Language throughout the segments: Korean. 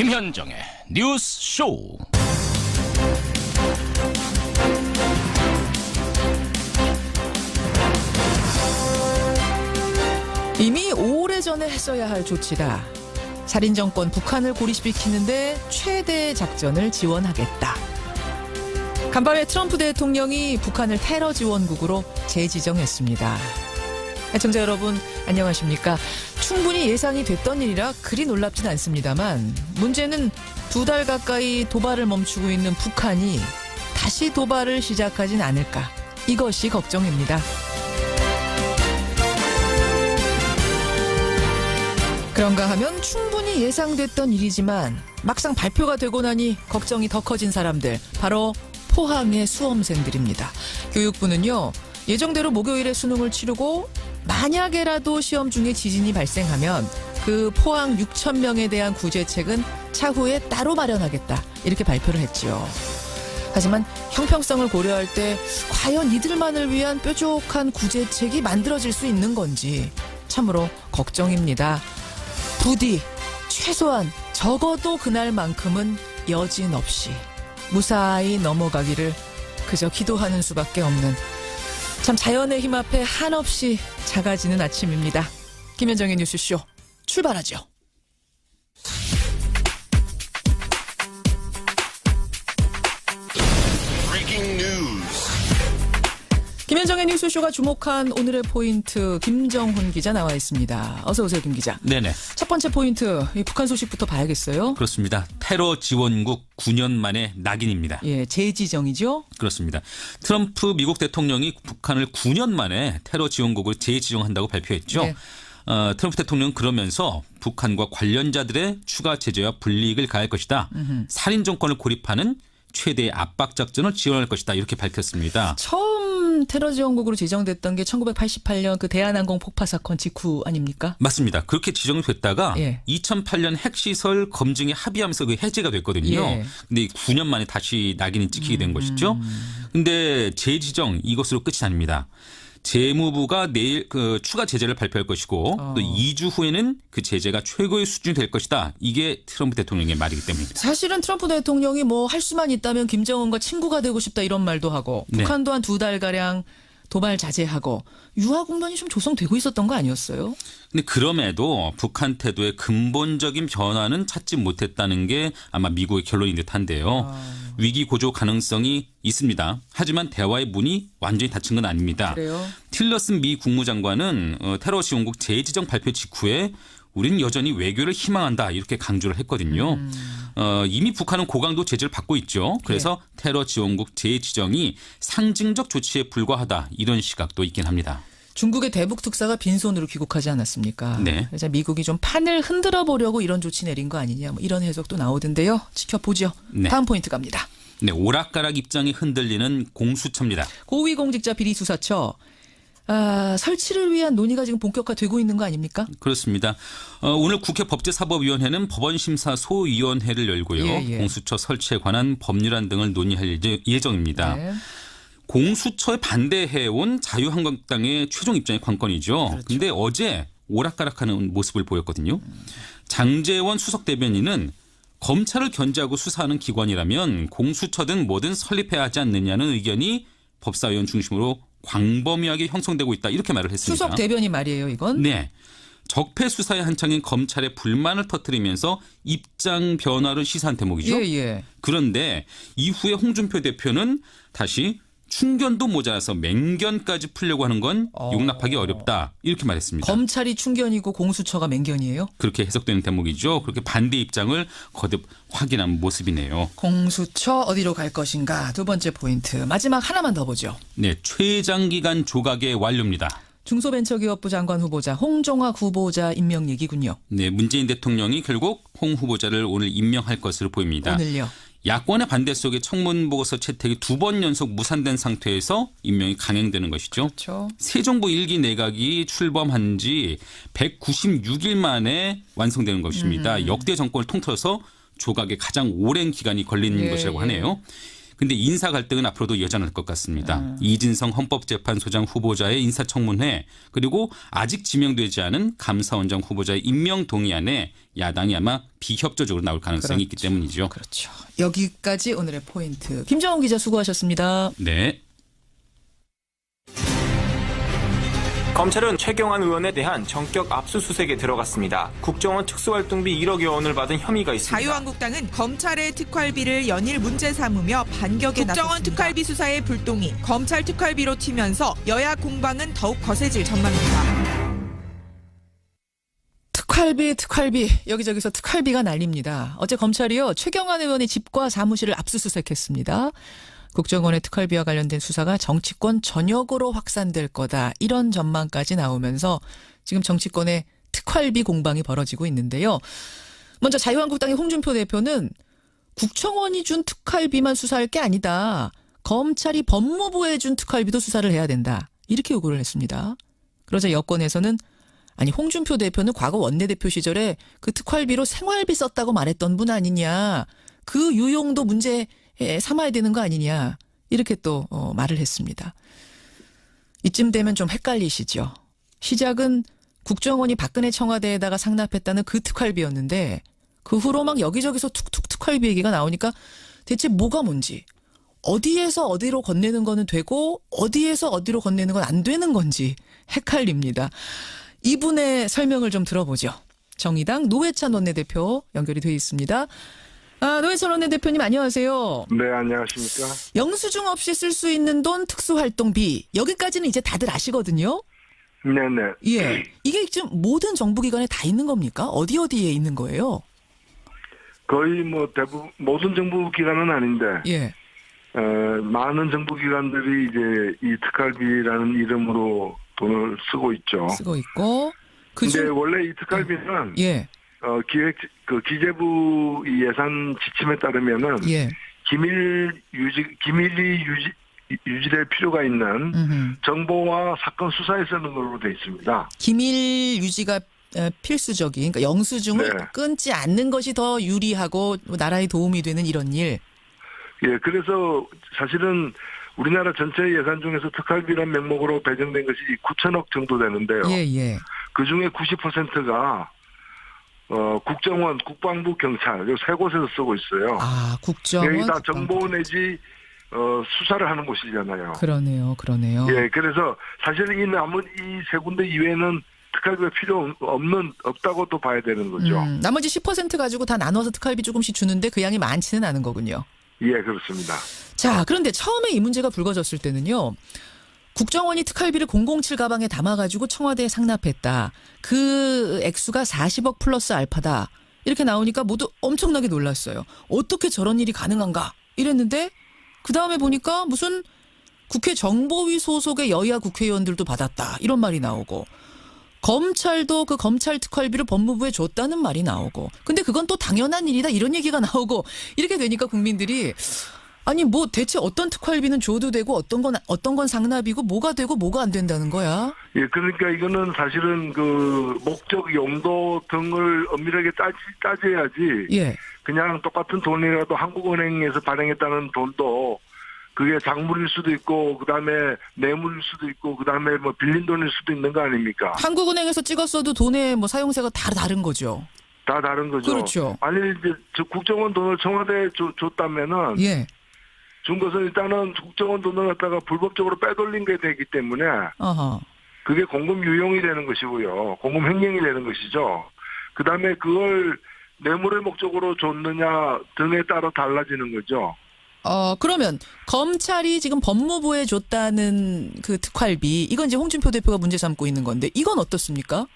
김현정의 뉴스 쇼. 이미 오래전에 했어야 할 조치다. 살인정권 북한을 고립시키는데 최대 작전을 지원하겠다. 간밤에 트럼프 대통령이 북한을 테러 지원국으로 재지정했습니다. 애청자 여러분 안녕하십니까. 충분히 예상이 됐던 일이라 그리 놀랍진 않습니다만 문제는 2달 가까이 도발을 멈추고 있는 북한이 다시 도발을 시작하진 않을까. 이것이 걱정입니다. 그런가 하면 충분히 예상됐던 일이지만 막상 발표가 되고 나니 걱정이 더 커진 사람들, 바로 포항의 수험생들입니다. 교육부는요, 예정대로 목요일에 수능을 치르고 만약에라도 시험 중에 지진이 발생하면 그 포항 6천 명에 대한 구제책은 차후에 따로 마련하겠다, 이렇게 발표를 했지요. 하지만 형평성을 고려할 때 과연 이들만을 위한 뾰족한 구제책이 만들어질 수 있는 건지 참으로 걱정입니다. 부디 최소한 적어도 그날만큼은 여진 없이 무사히 넘어가기를 그저 기도하는 수밖에 없는, 참 자연의 힘 앞에 한없이 작아지는 아침입니다. 김현정의 뉴스쇼 출발하죠. 김현정의 뉴스쇼가 주목한 오늘의 포인트, 김정훈 기자 나와 있습니다. 어서 오세요, 김 기자. 네네. 첫 번째 포인트, 이 북한 소식부터 봐야겠어요. 그렇습니다. 테러 지원국 9년 만에 낙인입니다. 예, 재지정이죠? 그렇습니다. 트럼프 미국 대통령이 북한을 9년 만에 테러 지원국을 재지정한다고 발표했죠. 네. 트럼프 대통령은 그러면서 북한과 관련자들의 추가 제재와 불이익을 가할 것이다. 살인 정권을 고립하는 최대의 압박 작전을 지원할 것이다, 이렇게 밝혔습니다. 처음 테러 지원국으로 지정됐던 게 1988년 그 대한항공 폭파 사건 직후 아닙니까? 맞습니다. 그렇게 지정됐다가 예. 2008년 핵시설 검증에 합의하면서 그 해제가 됐거든요. 예. 근데 9년 만에 다시 낙인이 찍히게 된 것이죠. 근데 재지정 이것으로 끝이 아닙니다. 재무부가 내일 그 추가 제재를 발표할 것이고 또 2주 후에는 그 제재가 최고의 수준이 될 것이다. 이게 트럼프 대통령의 말이기 때문입니다. 사실은 트럼프 대통령이 뭐 할 수만 있다면 김정은과 친구가 되고 싶다 이런 말도 하고, 네. 북한도 한 2달가량 도발 자제하고 유화 국면이 좀 조성되고 있었던 거 아니었어요? 근데 그럼에도 북한 태도의 근본적인 변화는 찾지 못했다는 게 아마 미국의 결론인 듯한데요. 위기 고조 가능성이 있습니다. 하지만 대화의 문이 완전히 닫힌 건 아닙니다. 그래요? 틸러슨 미 국무장관은 테러 지원국 재지정 발표 직후에 우리는 여전히 외교를 희망한다, 이렇게 강조를 했거든요. 이미 북한은 고강도 제재를 받고 있죠. 그래서 테러 지원국 재지정이 상징적 조치에 불과하다, 이런 시각도 있긴 합니다. 중국의 대북 특사가 빈손으로 귀국하지 않았습니까? 네. 그래서 미국이 좀 판을 흔들어 보려고 이런 조치 내린 거 아니냐, 뭐 이런 해석도 나오던데요. 지켜보죠. 네. 다음 포인트 갑니다. 네, 오락가락 입장이 흔들리는 공수처입니다. 고위공직자 비리 수사처. 설치를 위한 논의가 지금 본격화되고 있는 거 아닙니까? 그렇습니다. 오늘 국회 법제사법위원회는 법원심사 소위원회를 열고요. 예. 공수처 설치에 관한 법률안 등을 논의할 예정입니다. 네. 공수처에 반대해온 자유한국당의 최종 입장이 관건이죠. 그런데 그렇죠. 어제 오락가락하는 모습을 보였거든요. 장제원 수석 대변인은 검찰을 견제하고 수사하는 기관이라면 공수처든 뭐든 설립해야 하지 않느냐는 의견이 법사위원 중심으로 광범위하게 형성되고 있다, 이렇게 말을 했습니다. 수석 대변인 말이에요, 이건? 네. 적폐 수사에 한창인 검찰의 불만을 터뜨리면서 입장 변화를 시사한 대목이죠. 예. 그런데 이후에 홍준표 대표는 다시 충견도 모자라서 맹견까지 풀려고 하는 건 용납하기 어렵다, 이렇게 말했습니다. 검찰이 충견이고 공수처가 맹견이에요? 그렇게 해석되는 대목이죠. 그렇게 반대 입장을 거듭 확인한 모습이네요. 공수처 어디로 갈 것인가. 두 번째 포인트. 마지막 하나만 더 보죠. 네, 최장기간 조각의 완료입니다. 중소벤처기업부 장관 후보자 홍종학 후보자 임명 얘기군요. 네, 문재인 대통령이 결국 홍 후보자를 오늘 임명할 것으로 보입니다. 오늘요. 야권의 반대 속에 청문보고서 채택이 2번 연속 무산된 상태에서 임명이 강행되는 것이죠. 그렇죠. 새 정부 1기 내각이 출범한 지 196일 만에 완성되는 것입니다. 역대 정권을 통틀어서 조각에 가장 오랜 기간이 걸린 것이라고 하네요. 근데 인사 갈등은 앞으로도 여전할 것 같습니다. 이진성 헌법재판소장 후보자의 인사청문회 그리고 아직 지명되지 않은 감사원장 후보자의 임명 동의안에 야당이 아마 비협조적으로 나올 가능성이 있기 때문이죠. 그렇죠. 여기까지 오늘의 포인트. 김정훈 기자 수고하셨습니다. 네. 검찰은 최경환 의원에 대한 전격 압수수색에 들어갔습니다. 국정원 특수활동비 1억여 원을 받은 혐의가 있습니다. 자유한국당은 검찰의 특활비를 연일 문제 삼으며 반격에 나섰습니다. 국정원 특활비 수사의 불똥이 검찰 특활비로 튀면서 여야 공방은 더욱 거세질 전망입니다. 특활비 여기저기서 특활비가 날립니다. 어제 검찰이요 최경환 의원의 집과 사무실을 압수수색했습니다. 국정원의 특활비와 관련된 수사가 정치권 전역으로 확산될 거다. 이런 전망까지 나오면서 지금 정치권의 특활비 공방이 벌어지고 있는데요. 먼저 자유한국당의 홍준표 대표는 국정원이 준 특활비만 수사할 게 아니다. 검찰이 법무부에 준 특활비도 수사를 해야 된다. 이렇게 요구를 했습니다. 그러자 여권에서는 아니 홍준표 대표는 과거 원내대표 시절에 그 특활비로 생활비 썼다고 말했던 분 아니냐. 그 유용도 문제 삼아야 되는 거 아니냐 이렇게 또 말을 했습니다. 이쯤 되면 좀 헷갈리시죠. 시작은 국정원이 박근혜 청와대에다가 상납했다는 그 특활비였는데 그 후로 막 여기저기서 툭툭 특활비 얘기가 나오니까 대체 뭐가 뭔지 어디에서 어디로 건네는 거는 되고 어디에서 어디로 건네는 건 안 되는 건지 헷갈립니다. 이분의 설명을 좀 들어보죠. 정의당 노회찬 원내대표 연결이 되어 있습니다. 노회찬 원내대표님 안녕하세요. 네, 안녕하십니까. 영수증 없이 쓸 수 있는 돈 특수활동비 여기까지는 이제 다들 아시거든요. 네네. 예, 이게 지금 모든 정부기관에 다 있는 겁니까? 어디에 있는 거예요? 거의 뭐 대부분 모든 정부기관은 아닌데 예. 많은 정부기관들이 이제 이 특활비라는 이름으로 돈을 쓰고 있죠. 쓰고 있고. 근데 원래 이 특활비는 예. 기재부 이 예산 지침에 따르면은 예. 기밀이 유지될 필요가 있는 정보와 사건 수사에 쓰는 걸로 돼 있습니다. 기밀 유지가 필수적인, 그러니까 영수증을 네. 끊지 않는 것이 더 유리하고 나라에 도움이 되는 이런 일. 예, 그래서 사실은 우리나라 전체 예산 중에서 특활비란 명목으로 배정된 것이 9천억 정도 되는데요. 예, 예. 그 중에 90%가 국정원, 국방부, 경찰 이 세 곳에서 쓰고 있어요. 아, 국정원. 여기 다 국방부. 정보 내지 수사를 하는 곳이잖아요. 그러네요. 예, 그래서 사실 이 남은 이 세 군데 이외에는 특활비가 필요 없다고 또 봐야 되는 거죠. 나머지 10% 가지고 다 나눠서 특활비 조금씩 주는데 그 양이 많지는 않은 거군요. 예, 그렇습니다. 자, 그런데 처음에 이 문제가 불거졌을 때는요. 국정원이 특활비를 007 가방에 담아가지고 청와대에 상납했다. 그 액수가 40억 플러스 알파다. 이렇게 나오니까 모두 엄청나게 놀랐어요. 어떻게 저런 일이 가능한가 이랬는데 그다음에 보니까 무슨 국회 정보위 소속의 여야 국회의원들도 받았다. 이런 말이 나오고 검찰도 그 검찰 특활비를 법무부에 줬다는 말이 나오고 근데 그건 또 당연한 일이다. 이런 얘기가 나오고 이렇게 되니까 국민들이 아니 뭐 대체 어떤 특활비는 줘도 되고 어떤 건 상납이고 뭐가 되고 뭐가 안 된다는 거야? 예, 그러니까 이거는 사실은 그 목적 용도 등을 엄밀하게 따져야지. 예. 그냥 똑같은 돈이라도 한국은행에서 발행했다는 돈도 그게 작물일 수도 있고 그다음에 뇌물일 수도 있고 그다음에 뭐 빌린 돈일 수도 있는 거 아닙니까? 한국은행에서 찍었어도 돈의 뭐 사용세가 다 다른 거죠. 다 다른 거죠. 그렇죠. 아니 이제 국정원 돈을 청와대에 줬다면은 예. 준 것은 일단은 국정원 돈을 갖다가 불법적으로 빼돌린 게 되기 때문에 어허. 그게 공금 유용이 되는 것이고요. 공금 횡령이 되는 것이죠. 그다음에 그걸 뇌물의 목적으로 줬느냐 등에 따라 달라지는 거죠. 그러면 검찰이 지금 법무부에 줬다는 그 특활비 이건 이제 홍준표 대표가 문제 삼고 있는 건데 이건 어떻습니까?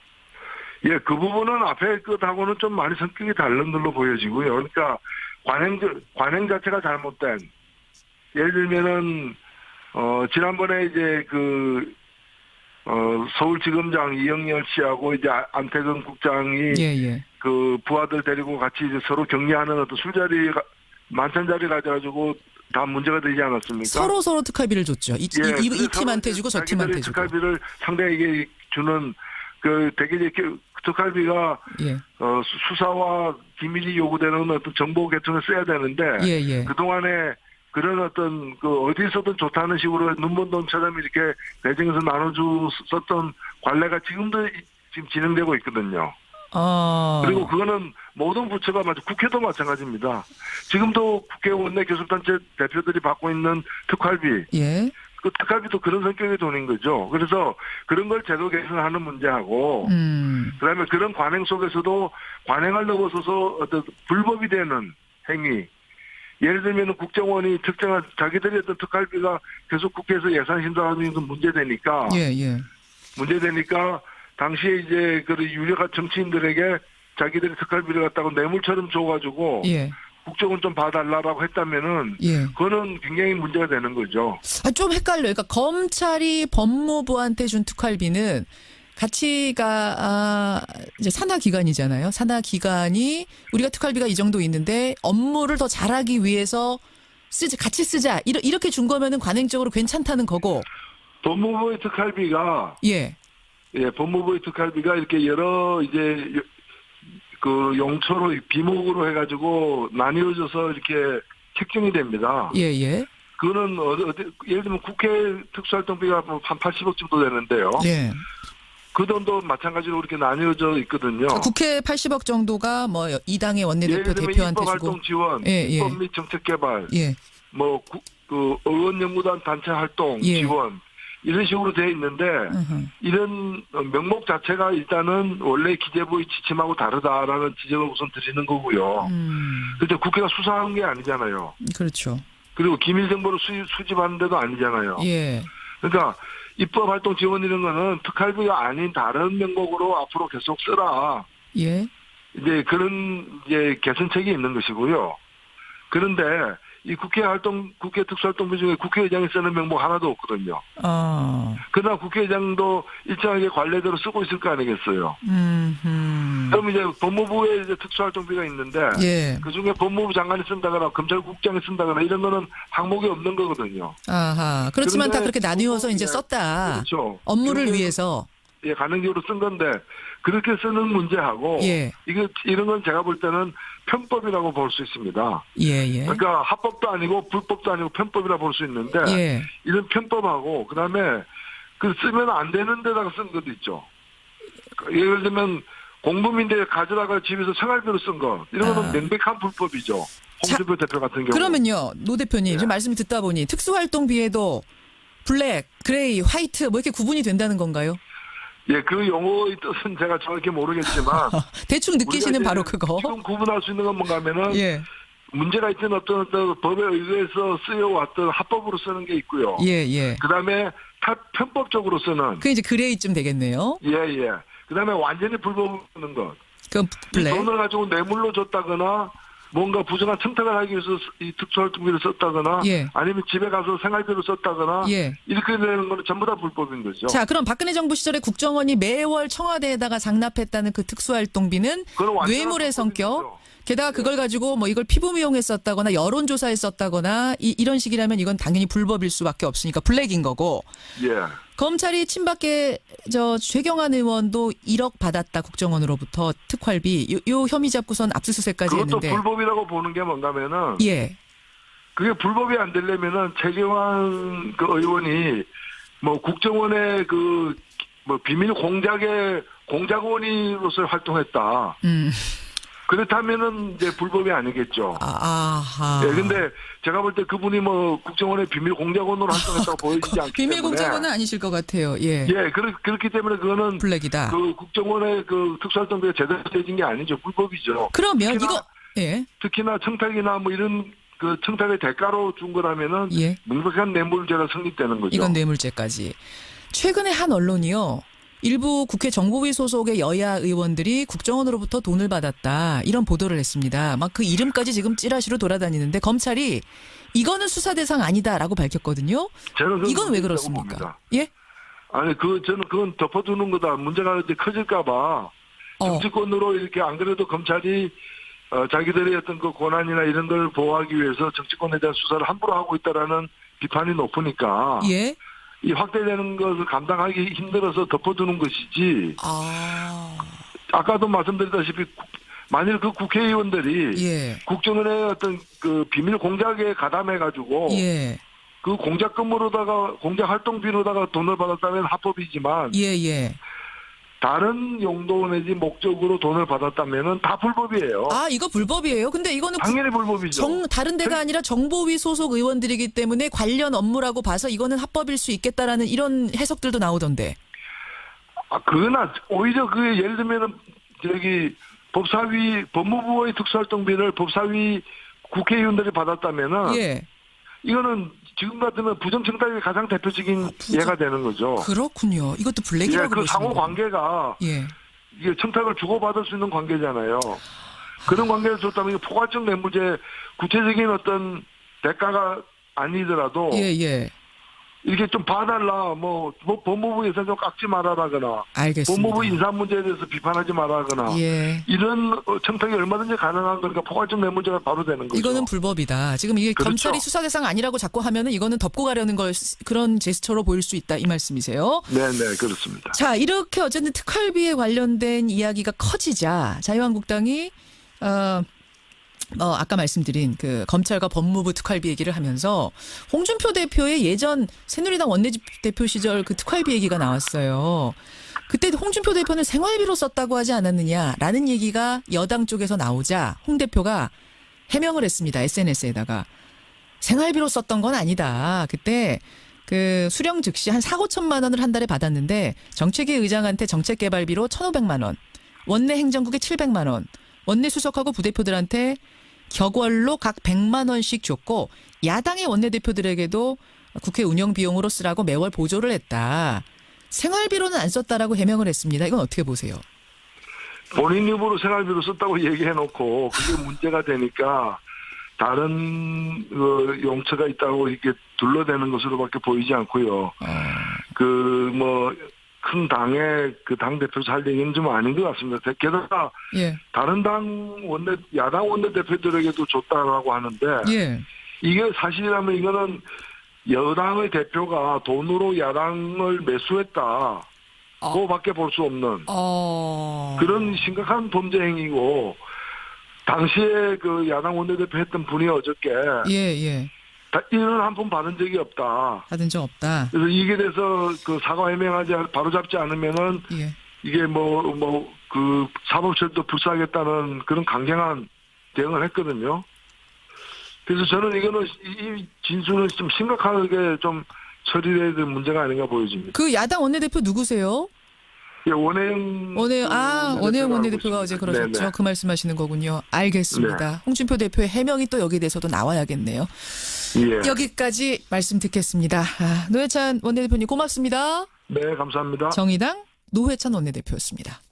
예, 그 부분은 앞에 것하고는 좀 많이 성격이 다른 걸로 보여지고요. 그러니까 관행 자체가 잘못된 예를 들면은 지난번에 이제 서울지검장 이영렬 씨하고 이제 안태근 국장이 예. 그 부하들 데리고 같이 이제 서로 격리하는 어떤 술자리 만찬 자리 가져가지고 다 문제가 되지 않았습니까? 서로 특활비를 줬죠. 이 팀한테 주고 저 팀한테 주고. 특활비를 상대에게 주는 그 되게 이렇게 특활비가 예. 수사와 기밀이 요구되는 어떤 정보 계통에 써야 되는데 예. 그 동안에 그런 어떤 어디서든 좋다는 식으로 눈먼 돈처럼 이렇게 배정해서 나눠줬었던 관례가 지금도 지금 진행되고 있거든요. 그리고 그거는 모든 부처가 국회도 마찬가지입니다. 지금도 국회 원내 교섭단체 대표들이 받고 있는 특활비. 예. 그 특활비도 그런 성격의 돈인 거죠. 그래서 그런 걸 제도 개선하는 문제하고, 그다음에 그런 관행 속에서도 관행을 넘어서서 어떤 불법이 되는 행위. 예를 들면 국정원이 특정한 자기들이 어떤 특활비가 계속 국회에서 예산 심사하는 게 문제되니까. 예. 문제되니까 당시에 이제 그 유력한 정치인들에게 자기들이 특활비를 갖다가 뇌물처럼 줘가지고. 예. 국정원 좀 봐달라고 했다면은, 예. 그거는 굉장히 문제가 되는 거죠. 좀 헷갈려요. 그러니까 검찰이 법무부한테 준 특활비는 가치가 이제 산하 기관이잖아요. 산하 기관이 우리가 특활비가 이 정도 있는데 업무를 더 잘하기 위해서 같이 쓰자 이렇게 준 거면은 관행적으로 괜찮다는 거고. 법무부의 특활비가 법무부의 특활비가 이렇게 여러 이제 그 용처로 비목으로 해가지고 나뉘어져서 이렇게 책정이 됩니다. 예. 그거는 예를 들면 국회 특수활동비가 한 80억 정도 되는데요. 예. 그 돈도 마찬가지로 이렇게 나뉘어져 있거든요. 국회 80억 정도가 뭐 이 당의 원내대표 대표한테 주고. 입법활동 지원, 입법 및 정책 개발, 그 의원연구단 단체 활동 지원. 이런 식으로 되어 있는데 이런 명목 자체가 일단은 원래 기재부의 지침하고 다르다라는 지적을 우선 드리는 거고요. 그런데 국회가 수사한 게 아니잖아요. 그렇죠. 그리고 기밀 정보를 수집하는 데도 아니잖아요. 예. 그러니까 입법활동 지원 이런 거는 특활비가 아닌 다른 명목으로 앞으로 계속 쓰라. 예. 이제 그런 이제 개선책이 있는 것이고요. 그런데 이 국회 특수활동비 중에 국회의장이 쓰는 명목 하나도 없거든요. 그러나 국회의장도 일정하게 관례대로 쓰고 있을 거 아니겠어요. 그럼 이제 법무부에 이제 특수활동비가 있는데, 그 중에 법무부 장관이 쓴다거나 검찰국장이 쓴다거나 이런 거는 항목이 없는 거거든요. 아하. 그렇지만 다 그렇게 나뉘어서 이제 썼다. 그렇죠. 업무를 위해서. 예, 가능적으로 쓴 건데, 그렇게 쓰는 문제하고, 이런 건 제가 볼 때는 편법이라고 볼 수 있습니다. 그러니까 합법도 아니고 불법도 아니고 편법이라 볼 수 있는데, 이런 편법하고, 그 다음에 그 쓰면 안 되는 데다가 쓴 것도 있죠. 예를 들면, 공범인데 가져다가 집에서 생활비로 쓴 거, 이런 거는 명백한 불법이죠. 홍준표 대표 같은 경우. 그러면요, 노 대표님, 지금 말씀 듣다 보니 특수활동비에도 블랙, 그레이, 화이트 뭐 이렇게 구분이 된다는 건가요? 예, 그 용어의 뜻은 제가 정확히 모르겠지만 대충 느끼시는 바로 그거. 지금 구분할 수 있는 건 뭔가 하면은 문제가 있던 어떤 법에 의해서 쓰여왔던 합법으로 쓰는 게 있고요. 그다음에 편법적으로 쓰는. 그 이제 그레이쯤 되겠네요. 그다음에 완전히 불법으로 쓰는 것. 그 블랙. 돈을 가지고 뇌물로 줬다거나 뭔가 부정한 청탁을 하기 위해서 이 특수활동비를 썼다거나 아니면 집에 가서 생활비를 썼다거나 이렇게 되는 거는 전부 다 불법인 거죠. 자, 그럼 박근혜 정부 시절에 국정원이 매월 청와대에다가 장납했다는 그 특수활동비는 뇌물의 성격. 게다가 그걸 가지고 뭐 이걸 피부 미용에 썼다거나 여론조사에 썼다거나 이런 식이라면 이건 당연히 불법일 수밖에 없으니까 블랙인 거고. 검찰이 친박계 최경환 의원도 1억 받았다 국정원으로부터 특활비 요 혐의 잡고선 압수수색까지 했는데. 그것도 불법이라고 보는 게 뭔가면은 그게 불법이 안 되려면은 최경환 그 의원이 뭐 국정원의 그 뭐 비밀 공작의 공작원으로서 활동했다. 그렇다면은 이제 불법이 아니겠죠. 근데 제가 볼 때 그분이 뭐 국정원의 비밀 공작원으로 활동했다고 보여지지 않기 때문에. 비밀 공작원은 아니실 것 같아요. 그렇기 때문에 그거는 블랙이다. 그 국정원의 그 특수활동비가 제대로 되진 게 아니죠. 불법이죠. 그러면 특히나 청탁이나 뭐 이런 그 청탁의 대가로 준 거라면은 명백한 뇌물죄가 성립되는 거죠. 이건 뇌물죄까지. 최근에 한 언론이요. 일부 국회 정보위 소속의 여야 의원들이 국정원으로부터 돈을 받았다. 이런 보도를 했습니다. 막 그 이름까지 지금 찌라시로 돌아다니는데 검찰이 이거는 수사 대상 아니다라고 밝혔거든요. 이건 왜 그렇습니까? 아니 저는 그건 덮어두는 거다. 문제가 이제 커질까봐 정치권으로 이렇게 안 그래도 검찰이 자기들의 어떤 그 권한이나 이런 걸 보호하기 위해서 정치권에 대한 수사를 함부로 하고 있다라는 비판이 높으니까. 이 확대되는 것을 감당하기 힘들어서 덮어두는 것이지. 아까도 말씀드렸다시피 만일 그 국회의원들이 예. 국정원의 어떤 그 비밀 공작에 가담해가지고 예. 그 공작 근무로다가 공작 활동비로다가 돈을 받았다면 합법이지만 예. 다른 용도 내지 목적으로 돈을 받았다면은 다 불법이에요. 아, 이거 불법이에요? 근데 이거는 당연히 불법이죠. 다른 데가 아니라 정보위 소속 의원들이기 때문에 관련 업무라고 봐서 이거는 합법일 수 있겠다라는 이런 해석들도 나오던데. 아, 그거나 오히려 그 예를 들면은 저기 법사위 법무부의 특수활동비를 법사위 국회의원들이 받았다면은 예. 이거는 지금 같으면 부정청탁의 가장 대표적인 예가 되는 거죠. 그렇군요. 이것도 예, 블랙이라고 그 상호 관계가 예. 이게 청탁을 주고받을 수 있는 관계잖아요. 그런 관계를 줬다면 이게 포괄적 뇌물죄 구체적인 어떤 대가가 아니더라도 예. 이렇게 좀 봐달라 뭐 법무부에서 좀 깎지 말아라거나 알겠습니다. 법무부 인사 문제에 대해서 비판하지 말아거나 예. 이런 청탁이 얼마든지 가능한 거니까 포괄적 뇌물죄가 바로 되는 거죠. 이거는 불법이다. 지금 이게 그렇죠. 검찰이 수사 대상 아니라고 자꾸 하면은 이거는 덮고 가려는 걸 그런 제스처로 보일 수 있다 이 말씀이세요. 네, 그렇습니다. 자, 이렇게 어쨌든 특활비에 관련된 이야기가 커지자 자유한국당이 아까 말씀드린 그 검찰과 법무부 특활비 얘기를 하면서 홍준표 대표의 예전 새누리당 원내대표 시절 그 특활비 얘기가 나왔어요. 그때 홍준표 대표는 생활비로 썼다고 하지 않았느냐라는 얘기가 여당 쪽에서 나오자 홍 대표가 해명을 했습니다. SNS에다가 생활비로 썼던 건 아니다. 그때 그 수령 즉시 한 4,5천만 원을 한 달에 받았는데 정책위 의장한테 정책개발비로 1,500만 원, 원내 행정국에 700만 원, 원내 수석하고 부대표들한테 격월로 각 100만 원씩 줬고 야당의 원내대표들에게도 국회 운영 비용으로 쓰라고 매월 보조를 했다. 생활비로는 안 썼다라고 해명을 했습니다. 이건 어떻게 보세요? 본인 입으로 생활비로 썼다고 얘기해놓고 그게 문제가 되니까 다른 용처가 있다고 이렇게 둘러대는 것으로밖에 보이지 않고요. 큰 당의 그 당대표 살 얘기는 좀 아닌 것 같습니다. 게다가 예. 다른 야당 원내대표들에게도 줬다라고 하는데 예. 이게 사실이라면 이거는 여당의 대표가 돈으로 야당을 매수했다. 그거밖에 볼 수 없는 그런 심각한 범죄 행위고 당시에 그 야당 원내대표 했던 분이 어저께 예. 이런 한 푼 받은 적이 없다. 받은 적 없다. 그래서 이게 돼서 그 사과 해명하지 바로잡지 않으면은 예. 이게 그 사법처리도 불사하겠다는 그런 강경한 대응을 했거든요. 그래서 저는 이거는 이 진술은 좀 심각하게 좀 처리해야 될 문제가 아닌가 보여집니다. 그 야당 원내대표 누구세요? 예, 원혜영 원내대표가 어제 그러셨죠. 네네. 그 말씀하시는 거군요. 알겠습니다. 네. 홍준표 대표의 해명이 또 여기에 대해서도 나와야겠네요. 예. 여기까지 말씀 듣겠습니다. 노회찬 원내대표님 고맙습니다. 네, 감사합니다. 정의당 노회찬 원내대표였습니다.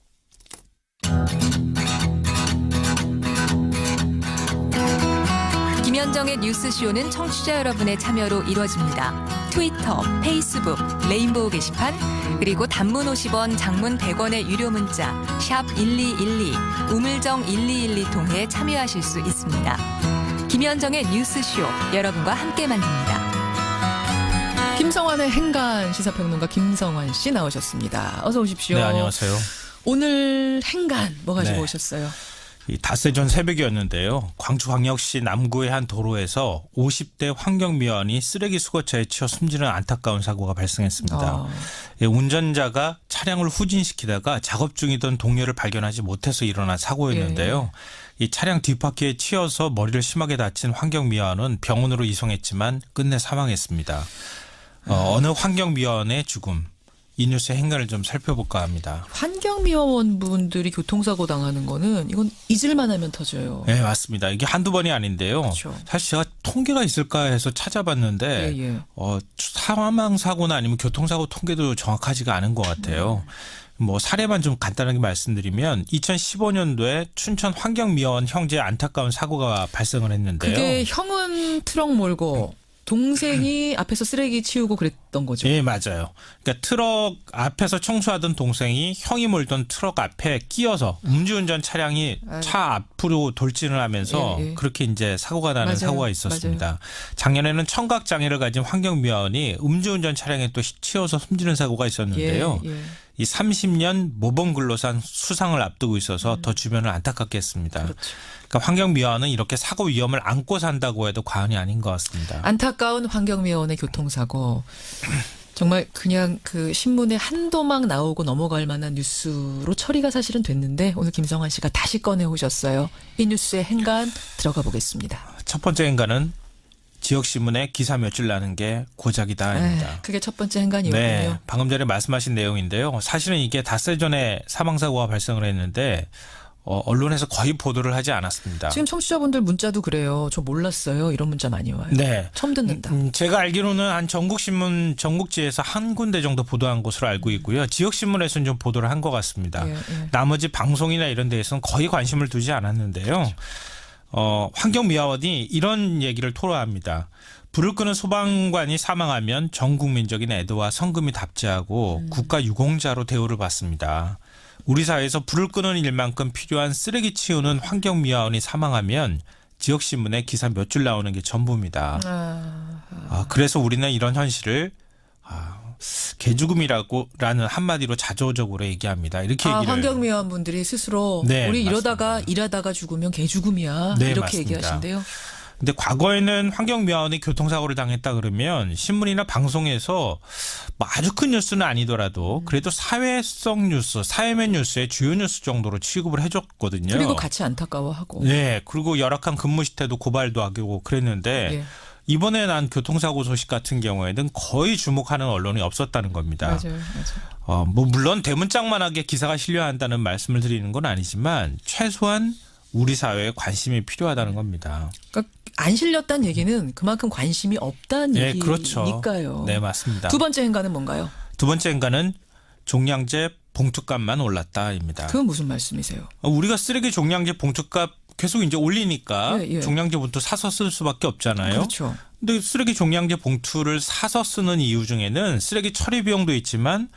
김현정의 뉴스쇼는 청취자 여러분의 참여로 이루어집니다. 트위터, 페이스북, 레인보우 게시판, 그리고 단문 50원, 장문 100원의 유료 문자 샵 1212, 우물정 1212 통해 참여하실 수 있습니다. 김현정의 뉴스쇼, 여러분과 함께 만듭니다. 김성환의 행간 시사평론가 김성환 씨 나오셨습니다. 어서 오십시오. 네, 안녕하세요. 오늘 행간 뭐 가지고 네. 오셨어요? 이 닷새 전 새벽이었는데요. 광주광역시 남구의 한 도로에서 50대 환경미화원이 쓰레기 수거차에 치여 숨지는 안타까운 사고가 발생했습니다. 운전자가 차량을 후진시키다가 작업 중이던 동료를 발견하지 못해서 일어난 사고였는데요. 이 차량 뒷바퀴에 치여서 머리를 심하게 다친 환경미화원은 병원으로 이송했지만 끝내 사망했습니다. 어느 환경미화원의 죽음. 이 뉴스의 행간을 좀 살펴볼까 합니다. 환경미화원 분들이 교통사고 당하는 거는 이건 잊을만 하면 터져요. 네, 맞습니다. 이게 한두 번이 아닌데요. 그렇죠. 사실 제가 통계가 있을까 해서 찾아봤는데 사망 사고나 아니면 교통사고 통계도 정확하지가 않은 것 같아요. 뭐 사례만 좀 간단하게 말씀드리면 2015년도에 춘천 환경미화원 형제 안타까운 사고가 발생을 했는데요. 그게 형은 트럭 몰고 동생이 앞에서 쓰레기 치우고 그랬던 거죠. 예, 맞아요. 그러니까 트럭 앞에서 청소하던 동생이 형이 몰던 트럭 앞에 끼어서 음주운전 차량이 차 앞으로 돌진을 하면서 그렇게 이제 사고가 나는 사고가 있었습니다. 맞아요. 작년에는 청각 장애를 가진 환경미화원이 음주운전 차량에 또 치여서 숨지는 사고가 있었는데요. 이 30년 모범 근로상 수상을 앞두고 있어서 더 주변을 안타깝게 했습니다. 그렇죠. 그러니까 환경미화원은 이렇게 사고 위험을 안고 산다고 해도 과언이 아닌 것 같습니다. 안타까운 환경미화원의 교통사고. 정말 그냥 그 신문에 한도막 나오고 넘어갈 만한 뉴스로 처리가 사실은 됐는데 오늘 김성환 씨가 다시 꺼내오셨어요. 이 뉴스의 행간 들어가 보겠습니다. 첫 번째 행간은 지역신문에 기사 몇 줄 나는 게 고작이다입니다. 그게 첫 번째 행간이었군요. 네, 방금 전에 말씀하신 내용인데요. 사실은 이게 닷새 전에 사망사고가 발생을 했는데 언론에서 거의 보도를 하지 않았습니다. 지금 청취자분들 문자도 그래요. 저 몰랐어요. 이런 문자 많이 와요. 네. 처음 듣는다. 제가 알기로는 한 전국신문, 전국지에서 한 군데 정도 보도한 것으로 알고 있고요. 지역신문에서는 좀 보도를 한 것 같습니다. 예. 나머지 방송이나 이런 데에서는 거의 관심을 두지 않았는데요. 환경미화원이 이런 얘기를 토로합니다. 불을 끄는 소방관이 사망하면 전 국민적인 애도와 성금이 답지하고 국가 유공자로 대우를 받습니다. 우리 사회에서 불을 끄는 일만큼 필요한 쓰레기 치우는 환경미화원이 사망하면 지역신문에 기사 몇 줄 나오는 게 전부입니다. 그래서 우리는 이런 현실을 개죽음이라는 한마디로 자조적으로 얘기합니다. 이렇게 얘기를. 환경미화원 분들이 스스로 네, 우리 맞습니다. 일하다가 죽으면 개죽음이야. 네, 이렇게 맞습니다. 얘기하신대요. 근데 과거에는 환경미화원이 교통사고를 당했다 그러면 신문이나 방송에서 뭐 아주 큰 뉴스는 아니더라도 그래도 사회성 뉴스, 사회면 뉴스의 주요 뉴스 정도로 취급을 해줬거든요. 그리고 같이 안타까워하고. 네. 그리고 열악한 근무 시태도 고발도 하고 그랬는데 예. 이번에 난 교통사고 소식 같은 경우에는 거의 주목하는 언론이 없었다는 겁니다. 맞아요. 뭐 물론 대문짝만하게 기사가 실려야 한다는 말씀을 드리는 건 아니지만 최소한 우리 사회에 관심이 필요하다는 겁니다. 그러니까 안 실렸다는 얘기는 그만큼 관심이 없다는 네, 얘기니까요. 그렇죠. 네, 맞습니다. 두 번째 행간은 뭔가요? 두 번째 행간은 종량제 봉투값만 올랐다입니다. 그건 무슨 말씀이세요? 우리가 쓰레기 종량제 봉투값 계속 이제 올리니까 예. 종량제 봉투 사서 쓸 수밖에 없잖아요. 그렇죠. 근데 쓰레기 종량제 봉투를 사서 쓰는 이유 중에는 쓰레기 처리 비용도 있지만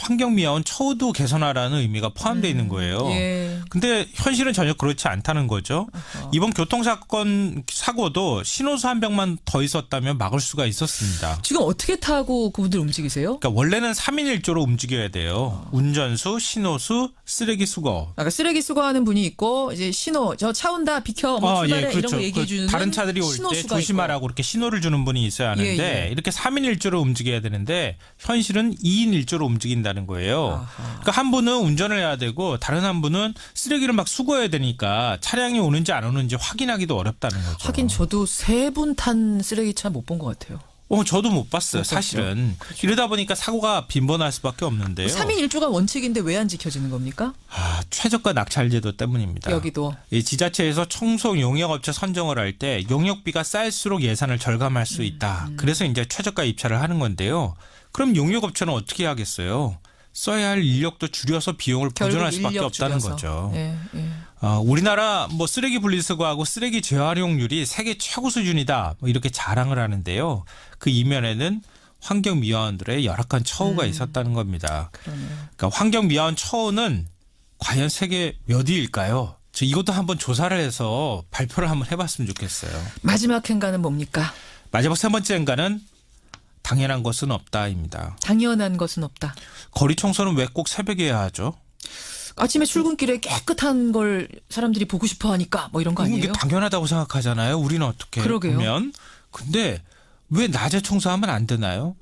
환경미화원 처우도 개선하라는 의미가 포함되어 있는 거예요. 예. 근데 현실은 전혀 그렇지 않다는 거죠. 이번 교통사건 사고도 신호수 한 병만 더 있었다면 막을 수가 있었습니다. 지금 어떻게 타고 그분들 움직이세요? 그러니까 원래는 3인 1조로 움직여야 돼요. 운전수, 신호수, 쓰레기 수거. 아까 쓰레기 수거하는 분이 있고 이제 신호 저 차 온다 비켜 뭐 출발해 이런 거 얘기해 주는 다른 차들이 올 때 조심하라고 이렇게 신호를 주는 분이 있어야 하는데 이렇게 3인 1조로 움직여야 되는데 현실은 2인 1조로 움직인다는 거예요. 그러니까 한 분은 운전을 해야 되고 다른 한 분은 쓰레기를 막 수거해야 되니까 차량이 오는지 안 오는지 확인하기도 어렵다는 거죠. 하긴 저도 3분 탄 쓰레기차 못 본 것 같아요. 저도 못 봤어요. 사실은. 그렇죠. 이러다 보니까 사고가 빈번할 수밖에 없는데요. 3인 1조가 원칙인데 왜 안 지켜지는 겁니까? 최저가 낙찰제도 때문입니다. 여기도. 이 지자체에서 청소 용역업체 선정을 할 때 용역비가 쌓일수록 예산을 절감할 수 있다. 그래서 이제 최저가 입찰을 하는 건데요. 그럼 용역업체는 어떻게 하겠어요? 써야 할 인력도 줄여서 비용을 보존할 수밖에 없다는 거죠. 예. 우리나라 뭐 쓰레기 분리수거하고 쓰레기 재활용률이 세계 최고 수준이다. 뭐 이렇게 자랑을 하는데요. 그 이면에는 환경미화원들의 열악한 처우가 있었다는 겁니다. 그러니까 환경미화원 처우는 과연 세계 몇 위일까요? 저 이것도 한번 조사를 해서 발표를 한번 해봤으면 좋겠어요. 마지막 행간은 뭡니까? 마지막 세 번째 행간은 당연한 것은 없다입니다. 당연한 것은 없다. 거리 청소는 왜 꼭 새벽에 해야 하죠? 아침에 출근길에 깨끗한 걸 사람들이 보고 싶어 하니까 뭐 이런 거 아니에요? 이게 당연하다고 생각하잖아요. 우리는 어떻게 그러게요. 보면. 근데 왜 낮에 청소하면 안 되나요?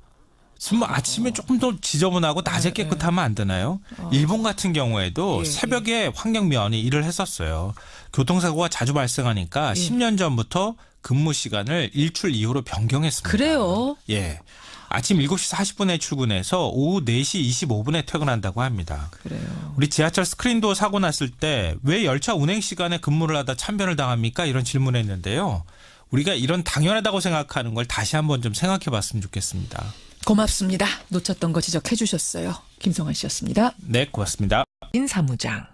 아침에 조금 더 지저분하고 낮에 깨끗하면 안 되나요? 일본 같은 경우에도 새벽에 환경미화원이 일을 했었어요. 교통사고가 자주 발생하니까 10년 전부터 근무 시간을 일출 이후로 변경했습니다. 그래요? 예. 아침 7시 40분에 출근해서 오후 4시 25분에 퇴근한다고 합니다. 그래요. 우리 지하철 스크린도어 사고 났을 때 왜 열차 운행 시간에 근무를 하다 참변을 당합니까? 이런 질문을 했는데요. 우리가 이런 당연하다고 생각하는 걸 다시 한번 좀 생각해 봤으면 좋겠습니다. 고맙습니다. 놓쳤던 거 지적해 주셨어요. 김성환 씨였습니다. 네, 고맙습니다. 인사무장.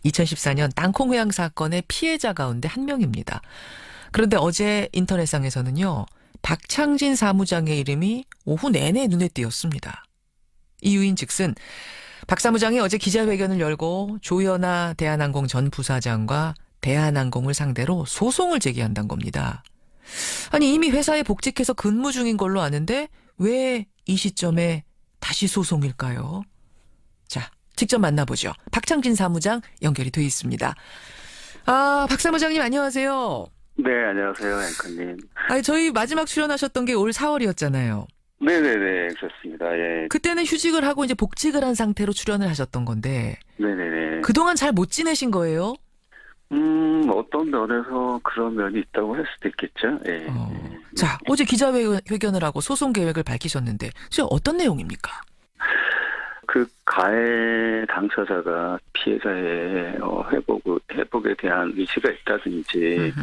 2014년 땅콩 회항 사건의 피해자 가운데 한 명입니다. 그런데 어제 인터넷상에서는요. 박창진 사무장의 이름이 오후 내내 눈에 띄었습니다. 이유인 즉슨 박 사무장이 어제 기자회견을 열고 조현아 대한항공 전 부사장과 대한항공을 상대로 소송을 제기한다는 겁니다. 아니 이미 회사에 복직해서 근무 중인 걸로 아는데 왜 이 시점에 다시 소송일까요? 직접 만나보죠. 박창진 사무장 연결이 돼 있습니다. 박 사무장님 안녕하세요. 네, 안녕하세요, 앵커님. 저희 마지막 출연하셨던 게 올 4월이었잖아요. 네네네, 그렇습니다. 예. 그때는 휴직을 하고 이제 복직을 한 상태로 출연을 하셨던 건데. 네네네. 그동안 잘 못 지내신 거예요? 어떤 면에서 그런 면이 있다고 할 수도 있겠죠. 예. 자, 어제 기자회견을 하고 소송 계획을 밝히셨는데, 어떤 내용입니까? 그 가해 당사자가 피해자의 회복에 대한 의지가 있다든지,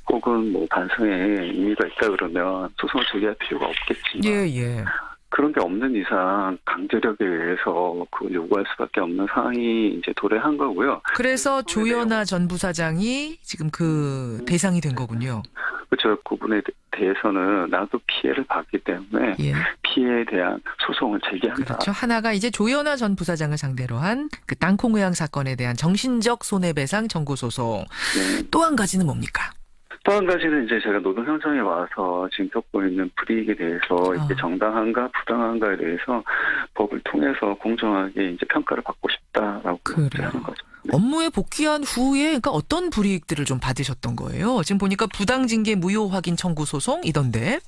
혹은 뭐 반성의 의미가 있다 그러면 소송을 제기할 필요가 없겠지만, 예. 그런 게 없는 이상 강제력에 의해서 그걸 요구할 수밖에 없는 상황이 이제 도래한 거고요. 그래서 조연아 전 부사장이 지금 그 대상이 된 거군요. 그렇죠. 그분에 대해서는 나도 피해를 받기 때문에 피해에 대한 소송을 제기한다. 그렇죠. 하나가 이제 조연아 전 부사장을 상대로 한 그 땅콩의향 사건에 대한 정신적 손해배상 청구 소송. 또 한 가지는 뭡니까? 또 한 가지는 이제 제가 노동 현장에 와서 지금 겪고 있는 불이익에 대해서 이게 정당한가 부당한가에 대해서 법을 통해서 공정하게 이제 평가를 받고 싶다라고 하는 거죠. 업무에 복귀한 후에 그러니까 어떤 불이익들을 좀 받으셨던 거예요? 지금 보니까 부당징계 무효 확인 청구 소송이던데.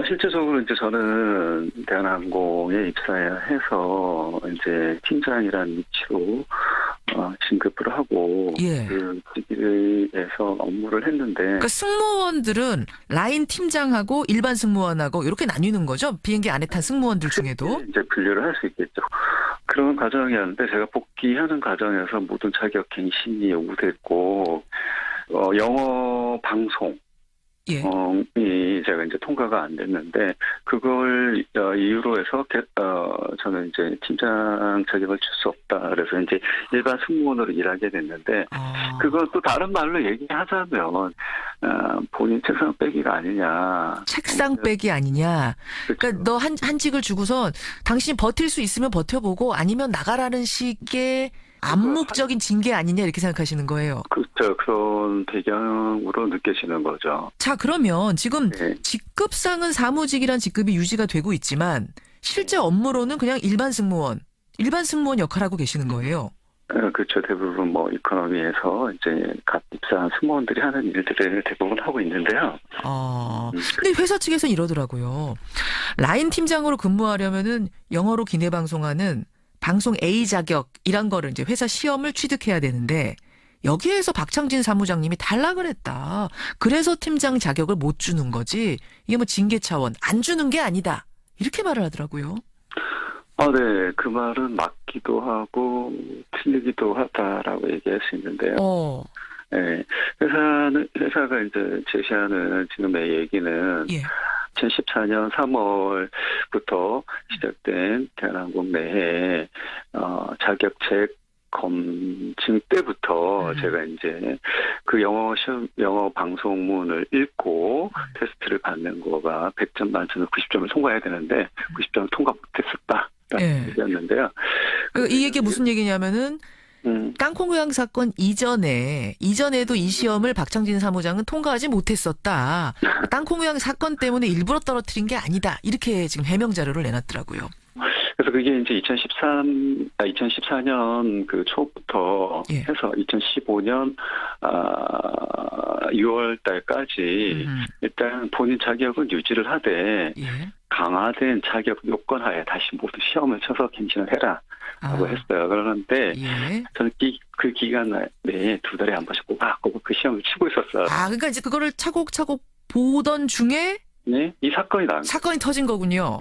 실제적으로 이제 저는 대한항공에 입사해서 이제 팀장이라는 위치로 진급을 하고 그 직위에서 업무를 했는데. 그러니까 승무원들은 라인 팀장하고 일반 승무원하고 이렇게 나뉘는 거죠? 비행기 안에 탄 승무원들 중에도. 이제 분류를 할 수 있겠죠. 그런 과정이었는데 제가 복귀하는 과정에서 모든 자격 갱신이 요구됐고 영어 방송 이 제가 이제 통과가 안 됐는데 그걸 이유로 해서 저는 이제 팀장 자격을 줄 수 없다. 그래서 이제 일반 승무원으로 일하게 됐는데 그건 또 다른 말로 얘기하자면 본인 책상 빼기가 아니냐. 책상 빼기 아니냐. 그러니까 너 한직을 주고선 당신이 버틸 수 있으면 버텨보고 아니면 나가라는 식의 암묵적인 징계 아니냐 이렇게 생각하시는 거예요. 그렇죠. 그런 배경으로 느껴지는 거죠. 자, 그러면 지금 직급상은 사무직이란 직급이 유지가 되고 있지만 실제 업무로는 그냥 일반 승무원 역할하고 계시는 거예요. 그렇죠. 대부분 뭐 이코노미에서 이제 갓 입사한 승무원들이 하는 일들을 대부분 하고 있는데요. 근데 회사 측에서는 이러더라고요. 라인 팀장으로 근무하려면은 영어로 기내 방송하는 방송 A 자격 이런 거를 이제 회사 시험을 취득해야 되는데 여기에서 박창진 사무장님이 탈락을 했다. 그래서 팀장 자격을 못 주는 거지. 이게 뭐 징계 차원 안 주는 게 아니다. 이렇게 말을 하더라고요. 네. 그 말은 맞기도 하고 틀리기도 하다라고 얘기할 수 있는데요. 네. 회사가 이제 제시하는 지금의 얘기는 2014년 3월부터 시작된 대한항공 내에 자격책 검증 때부터 제가 이제 그 영어 방송문을 읽고 테스트를 받는 거가 100점 만점에 90점을 통과해야 되는데 90점을 통과 못했었다라는 얘기였는데요. 이 얘기가 무슨 얘기냐면은 땅콩의향 사건 이전에도 이 시험을 박창진 사무장은 통과하지 못했었다. 땅콩의향 사건 때문에 일부러 떨어뜨린 게 아니다. 이렇게 지금 해명 자료를 내놨더라고요. 그래서 그게 이제 2014년 그 초부터 해서 2015년 6월 달까지 일단 본인 자격은 유지를 하되 강화된 자격 요건 하에 다시 모두 시험을 쳐서 갱신을 해라. 라고 했어요. 그러는데 저는 그 기간 내에 2달에 한 번씩 꼬박꼬박 그 시험을 치고 있었어요. 그러니까 이제 그거를 차곡차곡 보던 중에 이 사건이 사건이 터진 거군요.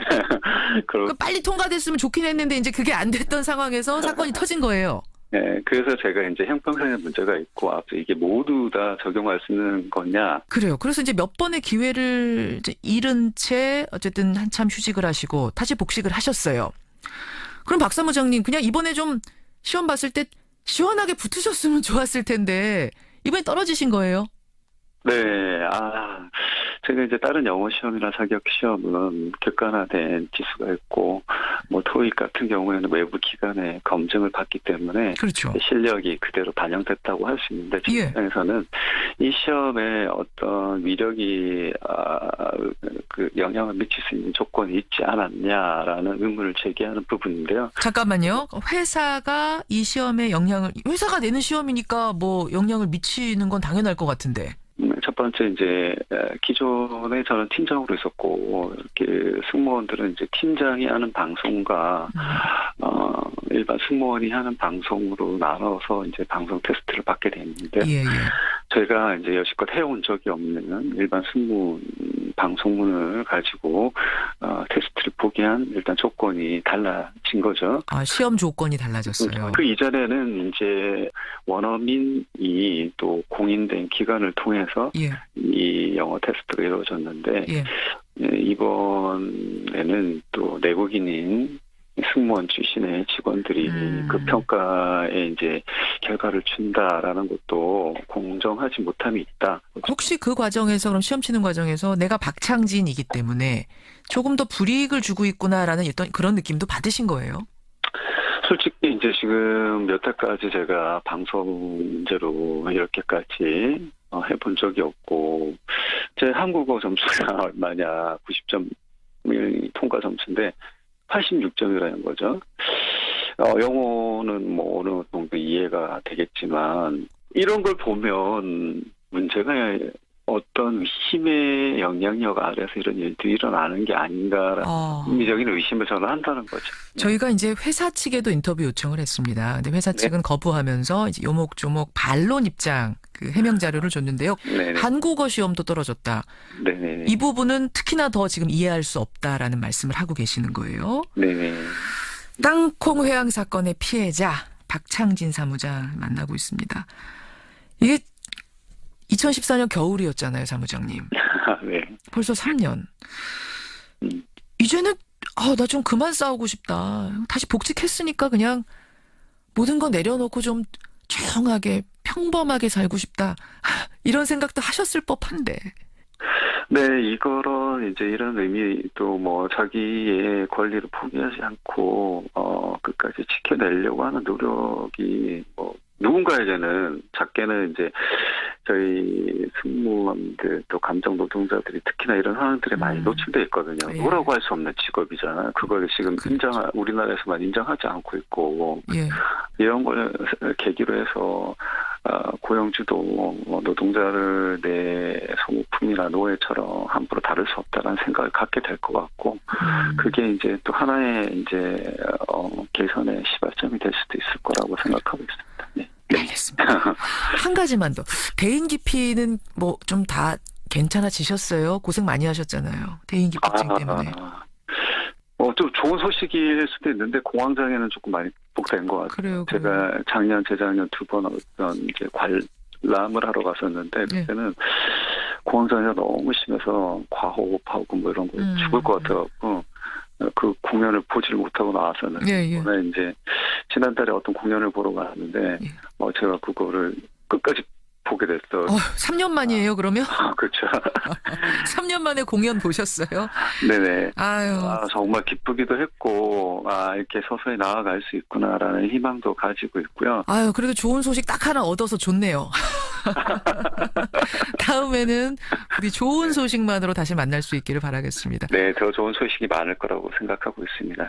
그러니까 빨리 통과됐으면 좋긴 했는데 이제 그게 안 됐던 상황에서 사건이 터진 거예요. 네, 그래서 제가 이제 형평성에 문제가 있고 앞서 이게 모두 다 적용할 수 있는 거냐? 그래요. 그래서 이제 몇 번의 기회를 이제 잃은 채 어쨌든 한참 휴직을 하시고 다시 복직을 하셨어요. 그럼 박 사무장님 그냥 이번에 좀 시험 봤을 때 시원하게 붙으셨으면 좋았을 텐데 이번에 떨어지신 거예요? 네, 제가 이제 다른 영어 시험이나 자격 시험은 객관화된 지수가 있고, 뭐 토익 같은 경우에는 외부 기관의 검증을 받기 때문에 실력이 그대로 반영됐다고 할 수 있는데 제 입장에서는 이 시험에 어떤 위력이 그 영향을 미칠 수 있는 조건이 있지 않았냐라는 의문을 제기하는 부분인데요. 잠깐만요. 회사가 이 시험에 회사가 내는 시험이니까 뭐 영향을 미치는 건 당연할 것 같은데. 첫 번째 이제 기존에 저는 팀장으로 있었고 이렇게 승무원들은 이제 팀장이 하는 방송과 일반 승무원이 하는 방송으로 나눠서 이제 방송 테스트를 받게 됐는데 저희가 이제 여지껏 해온 적이 없는 일반 승무원 방송문을 가지고 테스트를 보게 한 일단 조건이 달라진 거죠. 시험 조건이 달라졌어요. 그 이전에는 이제 원어민이 또 공인된 기관을 통해서 이 영어 테스트가 이루어졌는데 이번에는 또 내국인인 승무원 출신의 직원들이 그 평가에 이제 결과를 준다라는 것도 공정하지 못함이 있다. 혹시 그 과정에서 그럼 시험 치는 과정에서 내가 박창진이기 때문에 조금 더 불이익을 주고 있구나라는 어떤 그런 느낌도 받으신 거예요? 솔직히 이제 지금 몇 해까지 제가 방송 문제로 이렇게까지 해본 적이 없고 제 한국어 점수가 얼마냐 90점이 통과 점수인데 86점이라는 거죠. 영어는 뭐 어느 정도 이해가 되겠지만 이런 걸 보면 문제가 어떤 의심의 영향력 아래서 이런 일도 일어나는 게 아닌가라는 합리적인 의심을 저는 한다는 거죠. 저희가 이제 회사 측에도 인터뷰 요청을 했습니다. 근데 회사 측은 거부하면서 이제 요목조목 반론 입장 그 해명 자료를 줬는데요. 한국어 시험도 떨어졌다. 이 부분은 특히나 더 지금 이해할 수 없다라는 말씀을 하고 계시는 거예요. 땅콩 회항 사건의 피해자 박창진 사무장 만나고 있습니다. 이게 2014년 겨울이었잖아요, 사무장님. 벌써 3년. 이제는 나 좀 그만 싸우고 싶다. 다시 복직했으니까 그냥 모든 거 내려놓고 좀 조용하게 평범하게 살고 싶다. 이런 생각도 하셨을 법한데. 네, 이거는 이제 이런 의미도 뭐 자기의 권리를 포기하지 않고 끝까지 지켜내려고 하는 노력이 뭐 누군가에게는 작게는 이제 저희 승무원들 또 감정 노동자들이 특히나 이런 상황들에 많이 노출돼 있거든요. 뭐라고 할 수 없는 직업이잖아요. 그걸 지금 우리나라에서만 인정하지 않고 있고 이런 걸 계기로 해서 고용주도 노동자를 내 소모품이나 노예처럼 함부로 다룰 수 없다는 생각을 갖게 될 것 같고 그게 이제 또 하나의 이제 개선의 시발점이 될 수도 있을 거라고 생각하고 있습니다. 알겠습니다. 한 가지만 더. 대인 기피는 뭐 좀 다 괜찮아지셨어요? 고생 많이 하셨잖아요. 대인 기피증 때문에. 좀 좋은 소식일 수도 있는데 공황장애는 조금 많이 복된 것 같아요. 제가 재작년 2번 어떤 이제 관람을 하러 갔었는데 그때는 공황장애가 너무 심해서 과호흡하고 뭐 이런 거 죽을 것 같아갖고 그 공연을 보지를 못하고 나왔었는데 이번에 이제 지난달에 어떤 공연을 보러 갔는데 제가 그거를 끝까지 보게 됐어. 3년 만이에요, 그러면? 그렇죠. 3년 만에 공연 보셨어요? 네네. 정말 기쁘기도 했고, 이렇게 서서히 나아갈 수 있구나라는 희망도 가지고 있고요. 그래도 좋은 소식 딱 하나 얻어서 좋네요. 다음에는 우리 좋은 소식만으로 다시 만날 수 있기를 바라겠습니다. 네, 더 좋은 소식이 많을 거라고 생각하고 있습니다.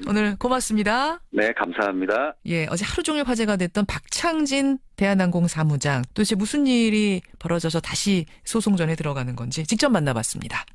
오늘 고맙습니다. 네, 감사합니다. 어제 하루 종일 화제가 됐던 박창진 대한항공 사무장. 도대체 무슨 일이 벌어져서 다시 소송전에 들어가는 건지 직접 만나봤습니다.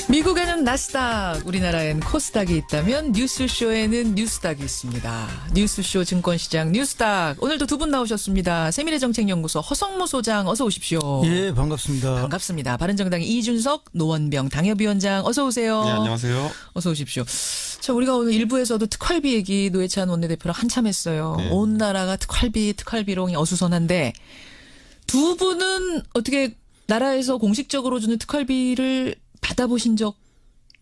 미국에는 나스닥, 우리나라엔 코스닥이 있다면 뉴스쇼에는 뉴스닥이 있습니다. 뉴스쇼 증권시장 뉴스닥. 오늘도 두 분 나오셨습니다. 세미래정책연구소 허성무 소장 어서 오십시오. 예, 반갑습니다. 반갑습니다. 바른정당의 이준석 노원병 당협위원장 어서 오세요. 네, 안녕하세요. 어서 오십시오. 자, 우리가 오늘 일부에서도 특활비 얘기 노회찬 원내대표랑 한참 했어요. 온 나라가 특활비로 어수선한데 두 분은 어떻게 나라에서 공식적으로 주는 특활비를 받아보신 적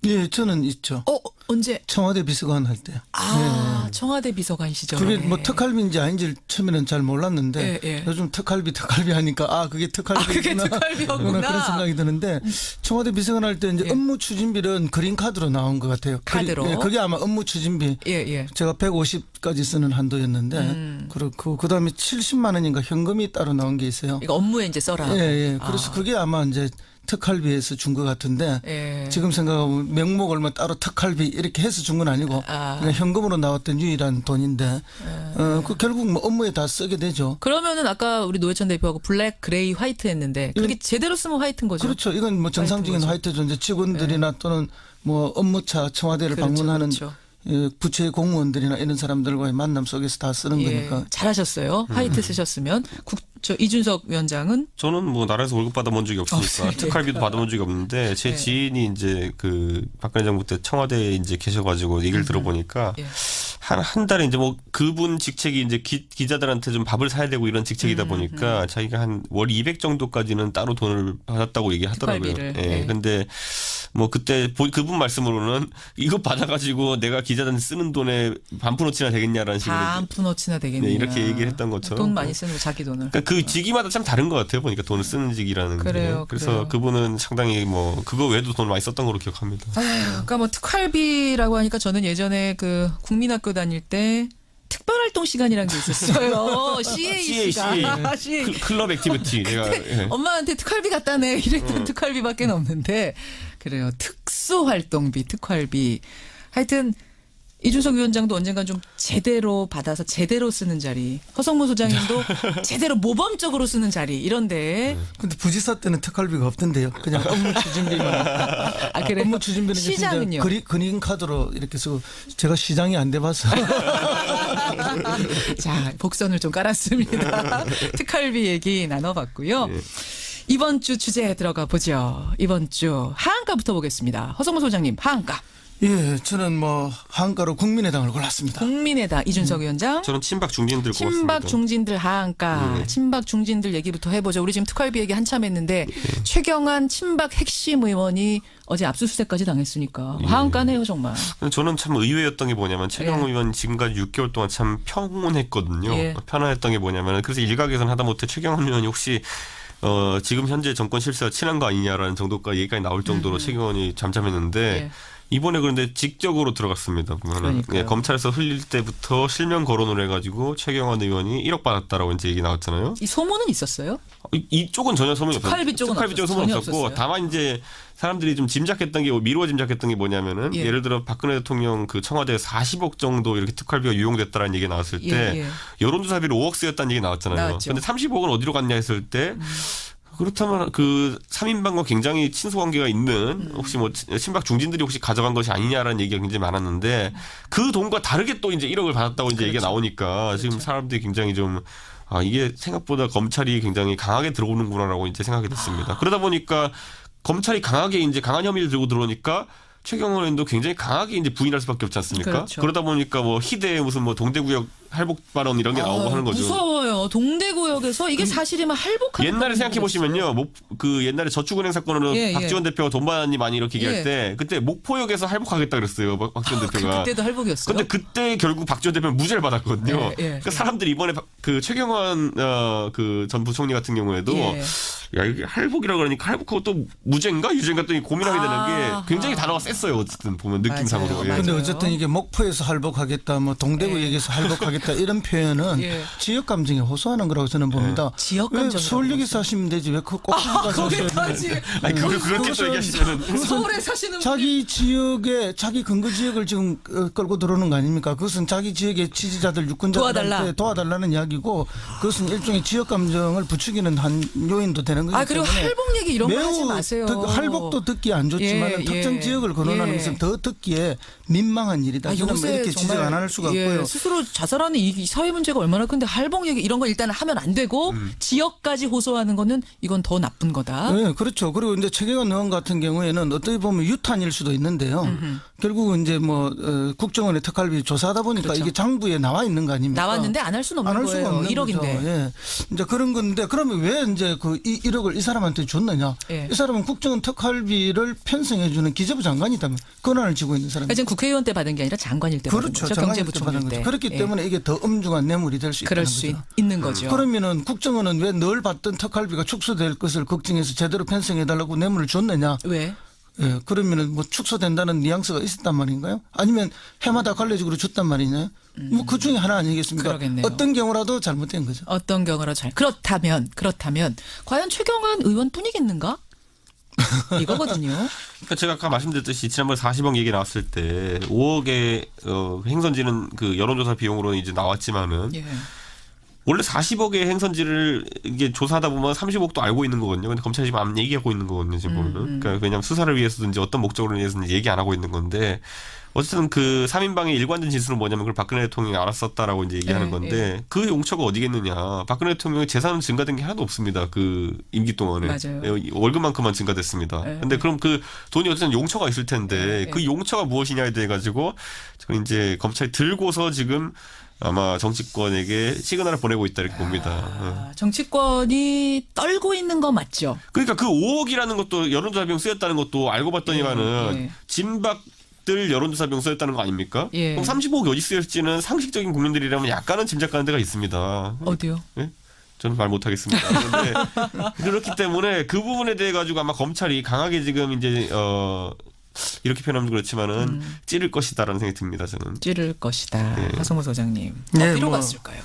예, 저는 있죠. 언제? 청와대 비서관 할 때. 아, 청와대 비서관 시절에. 그게 뭐 특활비인지 아닌지 처음에는 잘 몰랐는데 요즘 특활비 하니까 그게 특활비구나. 그게 특활비였구나. 그런 생각이 드는데 청와대 비서관 할 때 이제 업무 추진비는 그린 카드로 나온 것 같아요. 카드로. 그게 아마 업무 추진비. 제가 150까지 쓰는 한도였는데 그렇고 그다음에 70만 원인가 현금이 따로 나온 게 있어요. 이거 업무에 이제 써라. 그래서 그게 아마 이제 특활비에서 준 것 같은데 지금 생각하면 명목을 뭐 따로 특활비 이렇게 해서 준 건 아니고 그냥 현금으로 나왔던 유일한 돈인데 그 결국 뭐 업무에 다 쓰게 되죠. 그러면은 아까 우리 노회찬 대표하고 블랙, 그레이, 화이트 했는데 그게 제대로 쓰면 화이트인 거죠? 그렇죠. 이건 뭐 정상적인 화이트죠. 이제 직원들이나 또는 뭐 업무차 청와대를 방문하는 부처의 공무원들이나 이런 사람들과의 만남 속에서 다 쓰는 거니까. 잘하셨어요. 화이트 쓰셨으면. 이준석 위원장은? 저는 뭐 나라에서 월급 받아본 적이 없으니까 특활비도 받아본 적이 없는데 제 지인이 이제 그 박근혜 정부 때 청와대에 이제 계셔가지고 얘기를 들어보니까 한 달에 이제 뭐 그분 직책이 이제 기자들한테 좀 밥을 사야 되고 이런 직책이다 보니까 자기가 한 월 200 정도까지는 따로 돈을 받았다고 얘기하더라고요. 근데 뭐 그때 그분 말씀으로는 이거 받아가지고 내가 기자들한테 쓰는 돈에 반푼어치나 되겠냐라는 식으로 반푼어치나 되겠냐. 이렇게 얘기를 했던 것처럼 돈 많이 쓰는 거 자기 돈을. 그러니까 그 직위마다 참 다른 것 같아요. 보니까 돈을 쓰는 직이라는 게. 그래서 그분은 상당히 뭐 그거 외에도 돈 많이 썼던 걸로 기억합니다. 그러니까 뭐 특활비라고 하니까 저는 예전에 그 국민학교 다닐 때 특별활동 시간이라는 게 있었어요. CA 시간. 클럽 액티비티. 내가 엄마한테 특활비 갖다 내 이랬던 특활비밖에 없는데 그래요. 특수활동비, 특활비. 하여튼 이준석 위원장도 언젠간 좀 제대로 받아서 제대로 쓰는 자리. 허성무 소장님도 제대로 모범적으로 쓰는 자리. 이런데. 근데 부지사 때는 특활비가 없던데요. 그냥 업무 추진비만. 그래요? 업무 추진비는 시장은요? 그린 카드로 이렇게 쓰고 제가 시장이 안 돼봐서. 자, 복선을 좀 깔았습니다. 특활비 얘기 나눠봤고요. 이번 주 주제에 들어가 보죠. 이번 주 하한가부터 보겠습니다. 허성무 소장님, 하한가. 예, 저는 뭐 하한가로 국민의당을 골랐습니다. 국민의당 이준석 위원장. 저는 친박 중진들 골랐습니다. 친박 중진들 하한가. 친박 중진들 얘기부터 해보죠. 우리 지금 특활비 얘기 한참 했는데 최경환 친박 핵심 의원이 어제 압수수색까지 당했으니까 하한가네요 정말. 저는 참 의외였던 게 뭐냐면 최경환 의원 지금까지 6개월 동안 참 평온했거든요. 편안했던 게 뭐냐면 그래서 일각에서는 하다못해 최경환 의원이 혹시 지금 현재 정권 실세와 친한 거 아니냐라는 정도까지 얘기까지 나올 정도로 최경환이 잠잠했는데 이번에 그런데 직접으로 들어갔습니다. 보면은 검찰에서 흘릴 때부터 실명 거론을 해가지고 최경환 의원이 1억 받았다라고 이제 얘기 나왔잖아요. 이 소문은 있었어요? 이쪽은 전혀 소문이 없었고 특활비 쪽은 소문 없었고 다만 이제 사람들이 좀 짐작했던 게 미루어 짐작했던 게 뭐냐면은 예를 들어 박근혜 대통령 그 청와대에 40억 정도 이렇게 특활비가 유용됐다라는 얘기 나왔을 때 여론조사비로 5억 쓰였다는 얘기 나왔잖아요. 그런데 30억은 어디로 갔냐 했을 때 그렇다면 그 3인방과 굉장히 친소 관계가 있는 혹시 뭐 친박 중진들이 혹시 가져간 것이 아니냐라는 얘기가 굉장히 많았는데 그 돈과 다르게 또 이제 1억을 받았다고 이제 얘기가 나오니까 지금 사람들이 굉장히 좀 이게 생각보다 검찰이 굉장히 강하게 들어오는구나라고 이제 생각이 됐습니다. 그러다 보니까 검찰이 강하게 이제 강한 혐의를 들고 들어오니까 최경환 의원도 굉장히 강하게 이제 부인할 수밖에 없지 않습니까? 그러다 보니까 뭐 희대의 무슨 뭐 동대구역 할복 발언 이런 게 나오고 하는 거죠. 무서워요. 동대구역에서 이게 사실이면 할복하는 옛날에 생각해 보시면요. 그 옛날에 저축은행 사건으로 박지원 대표가 돈 받았니 많이 이렇게 얘기할 때 그때 목포역에서 할복하겠다 그랬어요. 박지원 대표가. 그때도 할복이었어요. 근데 그때 결국 박지원 대표는 무죄를 받았거든요. 그러니까 사람들이 이번에 그 최경환 그 전 부총리 같은 경우에도 야 이게 할복이라고 그러니까 할복하고 또 무죄인가 유죄인가 또 고민하게 되는 게 굉장히 단어가 셌어요. 어쨌든 보면 느낌상으로. 그런데 어쨌든 이게 목포에서 할복하겠다, 뭐 동대구역에서 할복하겠다 이런 표현은 지역 감정에 호소하는 거라고 저는 봅니다. 지역 감정. 서울역에 사시면 되지 왜 꼭 거기 사셔야 아니 그렇게 또 얘기하시면 서울에 사시는 자기 지역에 자기 근거 지역을 지금 끌고 들어오는 거 아닙니까? 그것은 자기 지역의 지지자들 유권자들한테 도와달라는 이야기고 그것은 일종의 지역 감정을 부추기는 한 요인도 되는 거기 때문에. 그리고 할복 얘기 이런 거 하지 마세요. 할복도 듣기 안 좋지만 특정 지역을 거론하는 것은 더 듣기에 민망한 일이다. 저는 이렇게 지적 안 할 수가 없고요. 스스로 자살하는 나라는 이 사회 문제가 얼마나 큰데 할봉 얘기 이런 거 일단 하면 안 되고 지역까지 호소하는 거는 이건 더 나쁜 거다. 네, 그렇죠. 그리고 이제 최경환 의원 같은 경우에는 어떻게 보면 유탄일 수도 있는데요. 결국은 이제 뭐 국정원의 특활비 조사하다 보니까 그렇죠. 이게 장부에 나와 있는 거 아닙니까? 나왔는데 안 할 수는 없는 거예요. 1억인데. 예. 이제 그런 건데 그러면 왜 이제 그 1억을 이 사람한테 줬느냐? 예. 이 사람은 국정원 특활비를 편성해 주는 기재부 장관이다면 권한을 쥐고 있는 사람이죠. 지금 국회의원 때 받은 게 아니라 장관일 때 받은 그렇죠. 거죠. 경제부총리 때. 그렇기 때문에 이게 더 엄중한 뇌물이 될 수 있다는 그럴 거죠. 수 있는 거죠. 그러면은 국정원은 왜 늘 받던 특활비가 축소될 것을 걱정해서 제대로 편성해 달라고 뇌물을 줬느냐? 왜? 예, 그러면은 뭐 축소된다는 뉘앙스가 있었단 말인가요? 아니면 해마다 관례적으로 줬단 말이냐? 뭐 그 중에 하나 아니겠습니까? 그러겠네요. 어떤 경우라도 잘못된 거죠. 어떤 경우라도 그렇다면 과연 최경환 의원뿐이겠는가? 이거거든요. 그러니까 제가 아까 말씀드렸듯이 지난번에 40억 얘기 나왔을 때 5억의 행선지는 그 여론조사 비용으로 이제 나왔지만은 예. 원래 40억의 행선지를 이게 조사하다 보면 30억도 알고 있는 거거든요. 근데 검찰이 지금 안 얘기하고 있는 거거든요. 지금 보면은. 그러니까 왜냐하면 수사를 위해서든지 어떤 목적으로 위해서든지 얘기 안 하고 있는 건데 어쨌든 그 3인방의 일관된 진술은 뭐냐면 그걸 박근혜 대통령이 알았었다라고 이제 얘기하는 건데 그 용처가 어디겠느냐. 박근혜 대통령의 재산은 증가된 게 하나도 없습니다. 그 임기 동안에. 맞아요. 월급만큼만 증가됐습니다. 근데 그럼 그 돈이 어쨌든 용처가 있을 텐데 그 용처가 무엇이냐에 대해 가지고 저는 이제 검찰이 들고서 지금 아마 정치권에게 시그널을 보내고 있다 이렇게 봅니다. 정치권이 떨고 있는 거 맞죠? 그러니까 그 5억이라는 것도 여론조사 비용 쓰였다는 것도 알고 봤더니만은 진박들 여론조사 비용 쓰였다는 거 아닙니까? 그럼 35억이 어디 쓰였을지는 상식적인 국민들이라면 약간은 짐작가는 데가 있습니다. 어디요? 네? 저는 말 못하겠습니다. 그런데 그렇기 때문에 그 부분에 대해 가지고 아마 검찰이 강하게 지금 이제 이렇게 표현하면 그렇지만은 찌를 것이다라는 생각이 듭니다. 저는. 찌를 것이다. 네. 하성우 소장님. 네, 어디로 뭐, 갔을까요?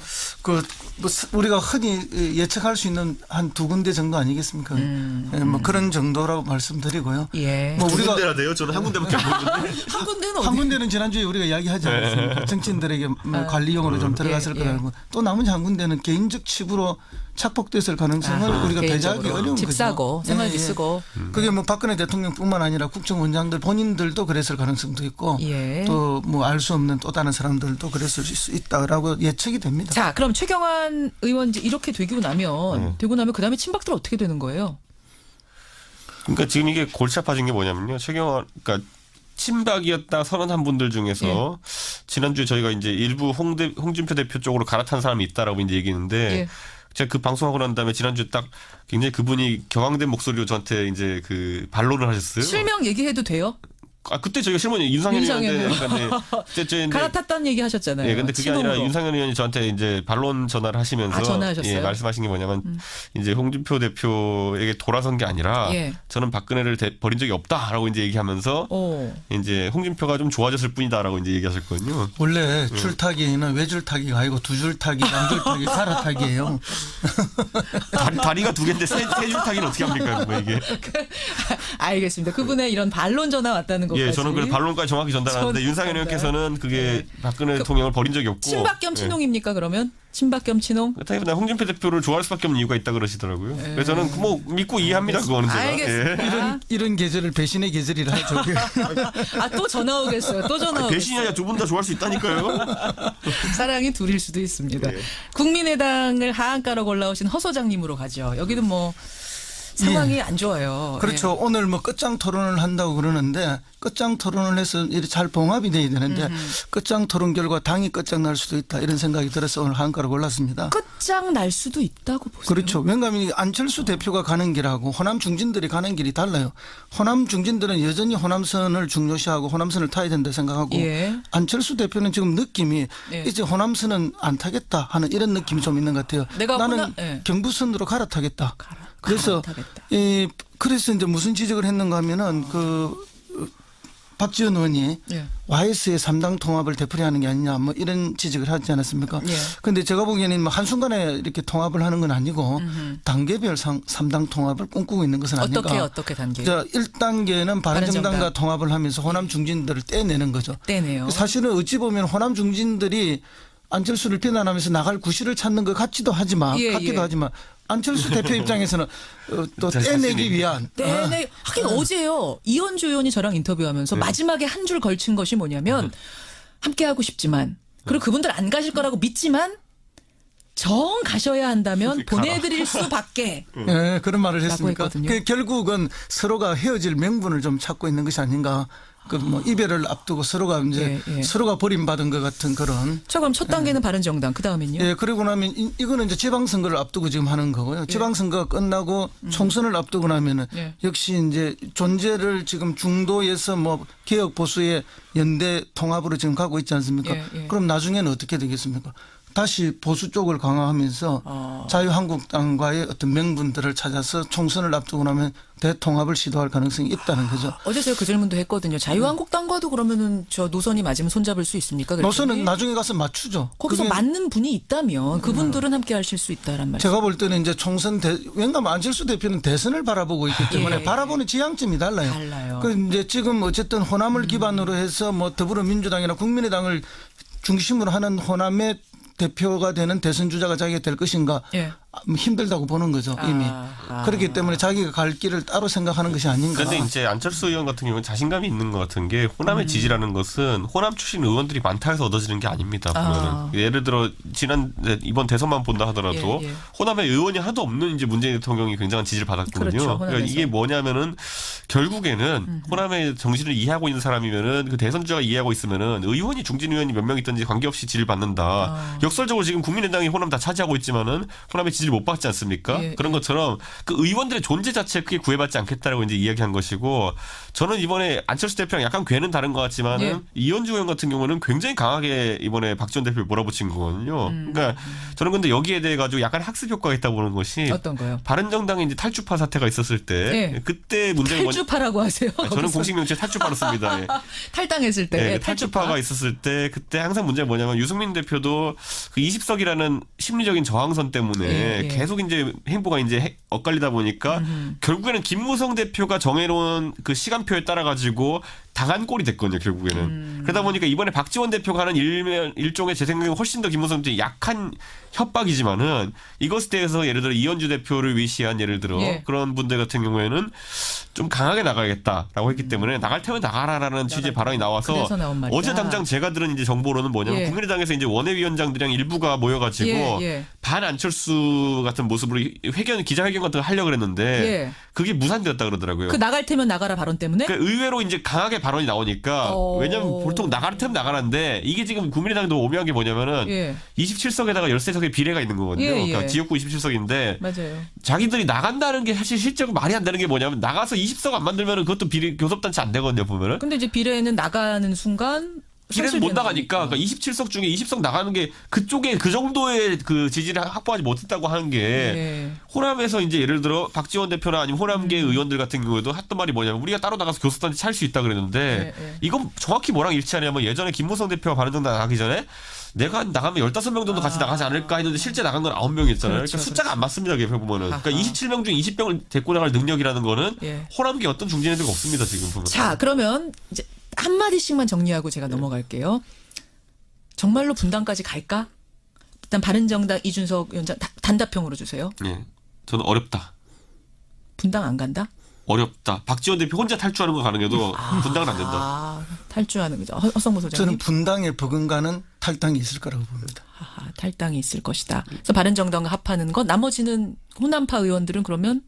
뭐 우리가 흔히 예측할 수 있는 한 2군데 정도 아니겠습니까? 예, 뭐 그런 정도라고 말씀드리고요. 예. 뭐 우리가 군데나 돼요? 저는 한 군데밖에 안 보는데. 한 군데는 어디? 한 군데는 지난주에 우리가 이야기하지 않았습니까? 정치인들에게 관리용으로 좀 들어갔을 거라고. 또 나머지 한 군데는 개인적 칩으로 착복됐을 가능성을 우리가 배제하기 어려운 집 거죠. 사고 생활비 쓰고. 그게 뭐 박근혜 대통령뿐만 아니라 국정원장들 본인들도 그랬을 가능성도 있고 또 뭐 알 수 없는 또 다른 사람들도 그랬을 수 있다라고 예측이 됩니다. 자, 그럼 최경환 의원 이렇게 되고 나면 그다음에 친박들 어떻게 되는 거예요? 그러니까 지금 이게 골치 아파진 게 뭐냐면요. 최경환 그러니까 친박이었다 선언한 분들 중에서 지난주에 저희가 이제 일부 홍준표 대표 쪽으로 갈아탄 사람이 있다라고 이제 얘기했는데 제가 그 방송하고 난 다음에 지난주에 딱 굉장히 그분이 격앙된 목소리로 저한테 이제 그 반론을 하셨어요. 실명 얘기해도 돼요? 그때 저희가 실무는 윤상현 의원한테 갈아탔다는 얘기 하셨잖아요. 예, 근데 그게 친홍으로. 아니라 윤상현 의원이 저한테 이제 반론 전화를 하시면서 전화하셨어요? 말씀하신 게 뭐냐면 이제 홍준표 대표에게 돌아선 게 아니라 저는 박근혜를 버린 적이 없다라고 이제 얘기하면서 이제 홍준표가 좀 좋아졌을 뿐이다라고 이제 얘기하셨거든요. 원래 줄타기는 외줄타기가 아니고 두줄타기, 양줄타기, 갈아타기예요. 다리가 두 개인데 세 줄타기는 어떻게 합니까? 뭐 이게. 알겠습니다. 그분의 이런 반론 전화 왔다는 것까지. 예, 저는 그 반론까지 정확히 전달하는데 윤상현 의원께서는 그게 박근혜 대통령을 버린 적이 없고. 친박 겸 친홍입니까 그러면? 친박 겸 친홍? 그렇다기보다 홍준표 대표를 좋아할 수밖에 없는 이유가 있다 그러시더라고요. 그래서 저는 뭐 믿고 이해합니다. 그거는 제가. 알겠습니다. 이런 계절을 배신의 계절이라 하죠. 또 전화 오겠어요. 또 전화 오겠어요. 배신이 아니라 두 분 다 좋아할 수 있다니까요. 사랑이 둘일 수도 있습니다. 국민의당을 하한가로 올라오신 허 소장님으로 가죠. 여기는 뭐 상황이 안 좋아요. 그렇죠. 오늘 뭐 끝장 토론을 한다고 그러는데 끝장 토론을 해서 이렇게 잘 봉합이 돼야 되는데 끝장 토론 결과 당이 끝장 날 수도 있다 이런 생각이 들어서 오늘 한가로 골랐습니다. 끝장 날 수도 있다고 보세요. 그렇죠. 왜냐하면 안철수 대표가 가는 길하고 호남 중진들이 가는 길이 달라요. 호남 중진들은 여전히 호남선을 중요시하고 호남선을 타야 된다 생각하고 안철수 대표는 지금 느낌이 이제 호남선은 안 타겠다 하는 이런 느낌이 좀 있는 것 같아요. 나는 경부선으로 갈아타겠다. 그래서 그래서 이제 무슨 지적을 했는가 하면은 박지원 의원이 YS의 3당 통합을 되풀이하는 게 아니냐 뭐 이런 지적을 하지 않았습니까? 그런데 제가 보기에는 뭐 한순간에 이렇게 통합을 하는 건 아니고 단계별 3당 통합을 꿈꾸고 있는 것은 아닌가. 어떻게 단계? 1단계는 바른정당과 통합을 하면서 호남 중진들을 떼내는 거죠. 떼내요. 사실은 어찌 보면 호남 중진들이 안철수를 비난하면서 나갈 구실을 찾는 것 같기도 하지만 안철수 대표 입장에서는 또 떼내기 위한. 하긴 어제요. 이현주 의원이 저랑 인터뷰하면서 마지막에 한 줄 걸친 것이 뭐냐면 함께하고 싶지만 그리고 그분들 안 가실 거라고 믿지만 정 가셔야 한다면 보내드릴 수밖에. 네, 그런 말을 했으니까 결국은 서로가 헤어질 명분을 좀 찾고 있는 것이 아닌가. 그 뭐 이별을 앞두고 서로가 이제 서로가 버림받은 것 같은 그런. 자, 그럼 첫 단계는 바른정당, 그 다음엔요? 예, 그리고 나면 이거는 이제 지방선거를 앞두고 지금 하는 거고요. 지방선거가 끝나고 총선을 앞두고 나면은 역시 이제 존재를 지금 중도에서 뭐 개혁 보수의 연대 통합으로 지금 가고 있지 않습니까? 그럼 나중에는 어떻게 되겠습니까? 다시 보수 쪽을 강화하면서 자유한국당과의 어떤 명분들을 찾아서 총선을 앞두고 나면 대통합을 시도할 가능성이 있다는 거죠. 어제 제가 그 질문도 했거든요. 자유한국당과도 그러면은 저 노선이 맞으면 손잡을 수 있습니까? 그랬더니? 노선은 나중에 가서 맞추죠. 거기서 맞는 분이 있다면 그분들은 함께 하실 수 있다란 말이죠. 제가 볼 때는 이제 총선 왜냐하면 안철수 대표는 대선을 바라보고 있기 때문에 바라보는 지향점이 달라요. 그 이제 지금 어쨌든 호남을 기반으로 해서 뭐 더불어민주당이나 국민의당을 중심으로 하는 호남의 대표가 되는 대선 주자가 자기가 될 것인가 힘들다고 보는 거죠 이미. 그렇기 때문에 자기가 갈 길을 따로 생각하는 것이 아닌가. 그런데 이제 안철수 의원 같은 경우는 자신감이 있는 것 같은 게 호남의 지지라는 것은 호남 출신 의원들이 많다 해서 얻어지는 게 아닙니다. 보면은 예를 들어 이번 대선만 본다 하더라도 호남의 의원이 하나도 없는 이제 문재인 대통령이 굉장한 지지를 받았거든요. 그렇죠, 그러니까 이게 뭐냐면은 결국에는 호남의 정신을 이해하고 있는 사람이면은 그 대선 주자가 이해하고 있으면은 의원이 중진 의원이 몇 명 있든지 관계없이 지지를 받는다. 역설적으로 지금 국민의당이 호남 다 차지하고 있지만은 호남의 지지를 못 받지 않습니까? 그런 것처럼 그 의원들의 존재 자체에 크게 구애받지 않겠다라고 이제 이야기한 것이고 저는 이번에 안철수 대표랑 약간 궤는 다른 것 같지만은 이현주 의원 같은 경우는 굉장히 강하게 이번에 박지원 대표를 몰아붙인 거거든요. 그러니까 저는 근데 여기에 대해 가지고 약간 학습 효과가 있다고 보는 것이 어떤 거요? 바른정당에 이제 탈주파 사태가 있었을 때 그때 문제가 탈주파라고 하세요? 저는 공식 명칭 탈주파로 씁니다. 탈당했을 때 탈주파가 있었을 때 그때 항상 문제가 뭐냐면 유승민 대표도 그 20석이라는 심리적인 저항선 때문에 계속 이제 행보가 이제 엇갈리다 보니까 결국에는 김무성 대표가 정해놓은 그 시간표에 따라 가지고 당한 꼴이 됐거든요, 결국에는. 그러다 보니까 이번에 박지원 대표가 하는 일종의 제 생각에 훨씬 더 김무성 대표 약한 협박이지만은 이것에 대해서 예를 들어 이현주 대표를 위시한 예를 들어 그런 분들 같은 경우에는 좀 강하게 나가야겠다라고 했기 때문에 나갈 테면 나가라라는 취지의 발언이 나와서 어제 당장 제가 들은 이제 정보로는 뭐냐면 국민의당에서 이제 원외위원장들이랑 일부가 모여가지고 반 안철수 같은 모습으로 기자회견 같은 거 하려고 그랬는데 그게 무산되었다 그러더라고요. 그 나갈 테면 나가라 발언 때문에? 그러니까 의외로 이제 강하게 발언이 나오니까 왜냐하면 보통 나갈 테면 나가라는데 이게 지금 국민의당도 오묘한 게 뭐냐면은 27석에다가 13석의 비례가 있는 거거든요. 그러니까 지역구 27석인데 맞아요. 자기들이 나간다는 게 사실 실제로 말이 안 되는 게 뭐냐면 나가서 20석 안 만들면은 그것도 비례 교섭단체 안 되거든요, 보면은. 근데 이제 비례는 나가는 순간 비례는 못 나가니까 그러니까 27석 중에 20석 나가는 게 그쪽에 그 정도의 그 지지를 확보하지 못했다고 하는 게 호남에서 이제 예를 들어 박지원 대표나 아니면 호남계 의원들 같은 경우에도 했던 말이 뭐냐면 우리가 따로 나가서 교섭단체 찰 수 있다 그랬는데 이건 정확히 뭐랑 일치하냐면 예전에 김무성 대표가 바른정당 나가기 전에 내가 나가면 15명 정도 같이 나가지 않을까 했는데 실제 나간 건 9명이었잖아요. 그러니까 숫자가 안 맞습니다. 그게 보면은. 그러니까 27명 중 20명을 데리고 나갈 능력이라는 거는 호남계 어떤 중진 애들이 없습니다. 지금 보면. 자, 그러면 이제 한마디씩만 정리하고 제가 넘어갈게요. 정말로 분당까지 갈까? 일단 바른정당 이준석 위원장 단답형으로 주세요. 네, 저는 어렵다. 분당 안 간다? 어렵다. 박지원 대표 혼자 탈주하는 거 가능해도 분당은 안 된다. 탈주하는 거죠. 허성무 소장님. 저는 분당에 버금가는 탈당이 있을 거라고 봅니다. 탈당이 있을 것이다. 그래서 바른정당과 합하는 것. 나머지는 호남파 의원들은 그러면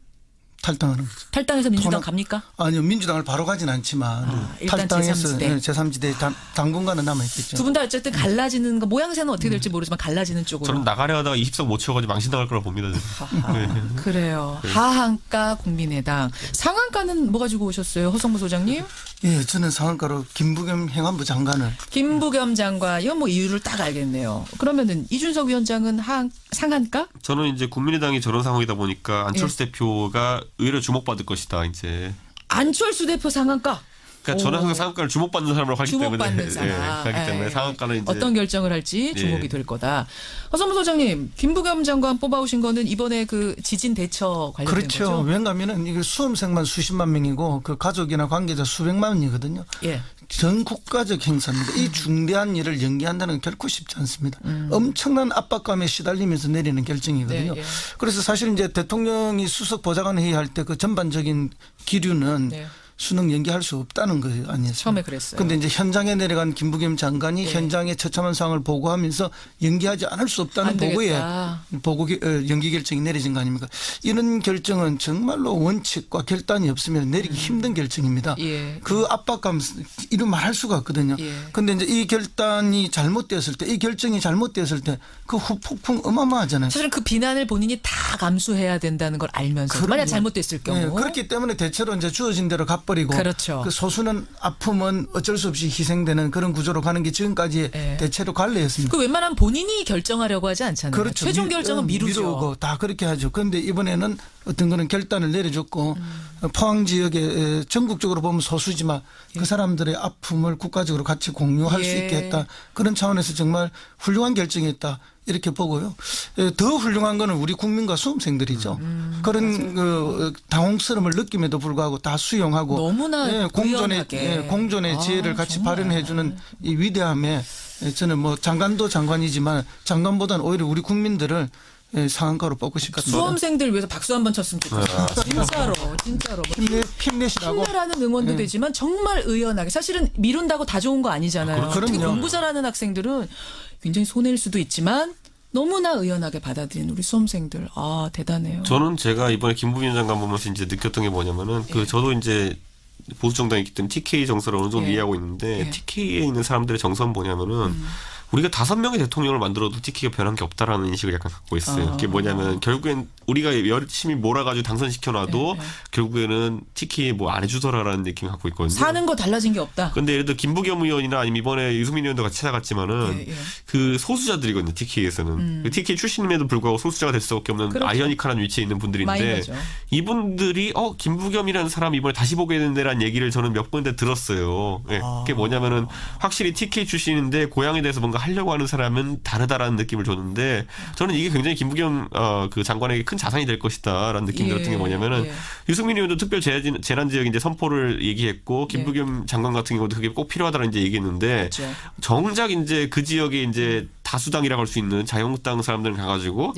탈당하는 거죠. 탈당해서 민주당 갑니까? 아니요. 민주당을 바로 가진 않지만 탈당해서 제3지대 당분간은 남아있겠죠. 두 분 다 어쨌든 갈라지는 거 모양새는 어떻게 될지 모르지만 갈라지는 쪽으로. 저는 나가려 하다가 20석 못 채워가지고 망신당할 거라고 봅니다. 그래요. 하한가 국민의당. 상한가는 뭐 가지고 오셨어요? 허성무 소장님? 예, 저는 상한가로 김부겸 행안부 장관을. 김부겸 장관이요? 뭐 이유를 딱 알겠네요. 그러면은 이준석 위원장은 상한가? 저는 이제 국민의당이 저런 상황이다 보니까 안철수 대표가 의외로 주목받을 것이다. 이제 안철수 대표 상한가. 그러니까 저는 항상 상한가를 주목받는 사람으로 하기 때문에 주목받는 사람. 그렇기 때문에 상한가는 이제 어떤 결정을 할지 주목이 될 거다. 허성무 소장님, 김부겸 장관 뽑아오신 거는 이번에 그 지진 대처 관련된 거죠? 그렇죠. 왜냐하면은 이게 수험생만 수십만 명이고 그 가족이나 관계자 수백만이거든요. 전 국가적 행사입니다. 이 중대한 일을 연기한다는 건 결코 쉽지 않습니다. 엄청난 압박감에 시달리면서 내리는 결정이거든요. 그래서 사실 이제 대통령이 수석 보좌관 회의할 때 그 전반적인 기류는 수능 연기할 수 없다는 거 아니었어요. 처음에 그랬어요. 그런데 이제 현장에 내려간 김부겸 장관이 현장의 처참한 상황을 보고하면서 연기하지 않을 수 없다는 보고에 연기 결정이 내려진 거 아닙니까? 이런 결정은 정말로 원칙과 결단이 없으면 내리기 힘든 결정입니다. 그 압박감 이루 말할 수가 없거든요. 그런데 이제 이 결단이 잘못되었을 때, 이 결정이 잘못되었을 때 그 후폭풍 어마어마하잖아요. 사실은 그 비난을 본인이 다 감수해야 된다는 걸 알면서 만약 잘못됐을 경우 그렇기 때문에 대체로 이제 주어진 대로 갚버리고 그렇죠. 그 소수는 아픔은 어쩔 수 없이 희생되는 그런 구조로 가는 게 지금까지 대체로 관례였습니다. 그 웬만하면 본인이 결정하려고 하지 않잖아요. 그렇죠. 최종 결정은 미루고 다 그렇게 하죠. 그런데 이번에는 어떤 그런 결단을 내려줬고 포항 지역에 전국적으로 보면 소수지만 그 사람들의 아픔을 국가적으로 같이 공유할 수 있게 했다. 그런 차원에서 정말 훌륭한 결정이었다. 이렇게 보고요. 더 훌륭한 거는 우리 국민과 수험생들이죠. 그런 그 당혹스러움을 느낌에도 불구하고 다 수용하고 너무나 공존의 지혜를 같이 정말. 발현해주는 이 위대함에 저는 뭐 장관도 장관이지만 장관보다는 오히려 우리 국민들을 상한가로 뽑고 싶습니다. 수험생들 위해서 박수 한번 쳤으면 좋겠어요. 진짜로. 힘내시라고. 힘내라는 응원도 되지만 정말 의연하게. 사실은 미룬다고 다 좋은 거 아니잖아요. 특히 공부 잘하는 학생들은 굉장히 손해일 수도 있지만 너무나 의연하게 받아들인 우리 수험생들. 아, 대단해요. 저는 제가 이번에 김부겸 장관 보면서 이제 느꼈던 게 뭐냐면은 저도 이제 보수 정당이기 때문에 TK 정서를 어느 정도 이해하고 있는데 TK에 있는 사람들의 정서는 뭐냐면은 우리가 5명의 대통령을 만들어도 TK가 변한 게 없다라는 인식을 약간 갖고 있어요. 그게 뭐냐면 결국엔 우리가 열심히 몰아가지고 당선시켜놔도 결국에는 TK에 뭐 안 해주더라라는 느낌을 갖고 있거든요. 사는 거 달라진 게 없다. 근데 예를 들어 김부겸 의원이나 아니면 이번에 유승민 의원도 같이 찾아갔지만은 그 소수자들이거든요. TK에서는. 그 TK 출신임에도 불구하고 소수자가 될 수밖에 없는 그렇죠. 아이오닉한 위치에 있는 분들인데 마이너죠. 이분들이 김부겸이라는 사람 이번에 다시 보게 된다라는 얘기를 저는 몇 번째 들었어요. 그게 뭐냐면은 확실히 TK 출신인데 고향에 대해서 뭔가 하려고 하는 사람은 다르다라는 느낌을 줬는데 저는 이게 굉장히 김부겸 그 장관에게 큰 자산이 될 것이다라는 느낌이 들었던 게 뭐냐면은 유승민 의원도 특별 재난 지역 이제 선포를 얘기했고 김부겸 장관 같은 경우도 그게 꼭 필요하다는 이제 얘기했는데 정작 이제 그 지역에 이제 다수당이라고 할 수 있는 자유한국당 사람들은 가가지고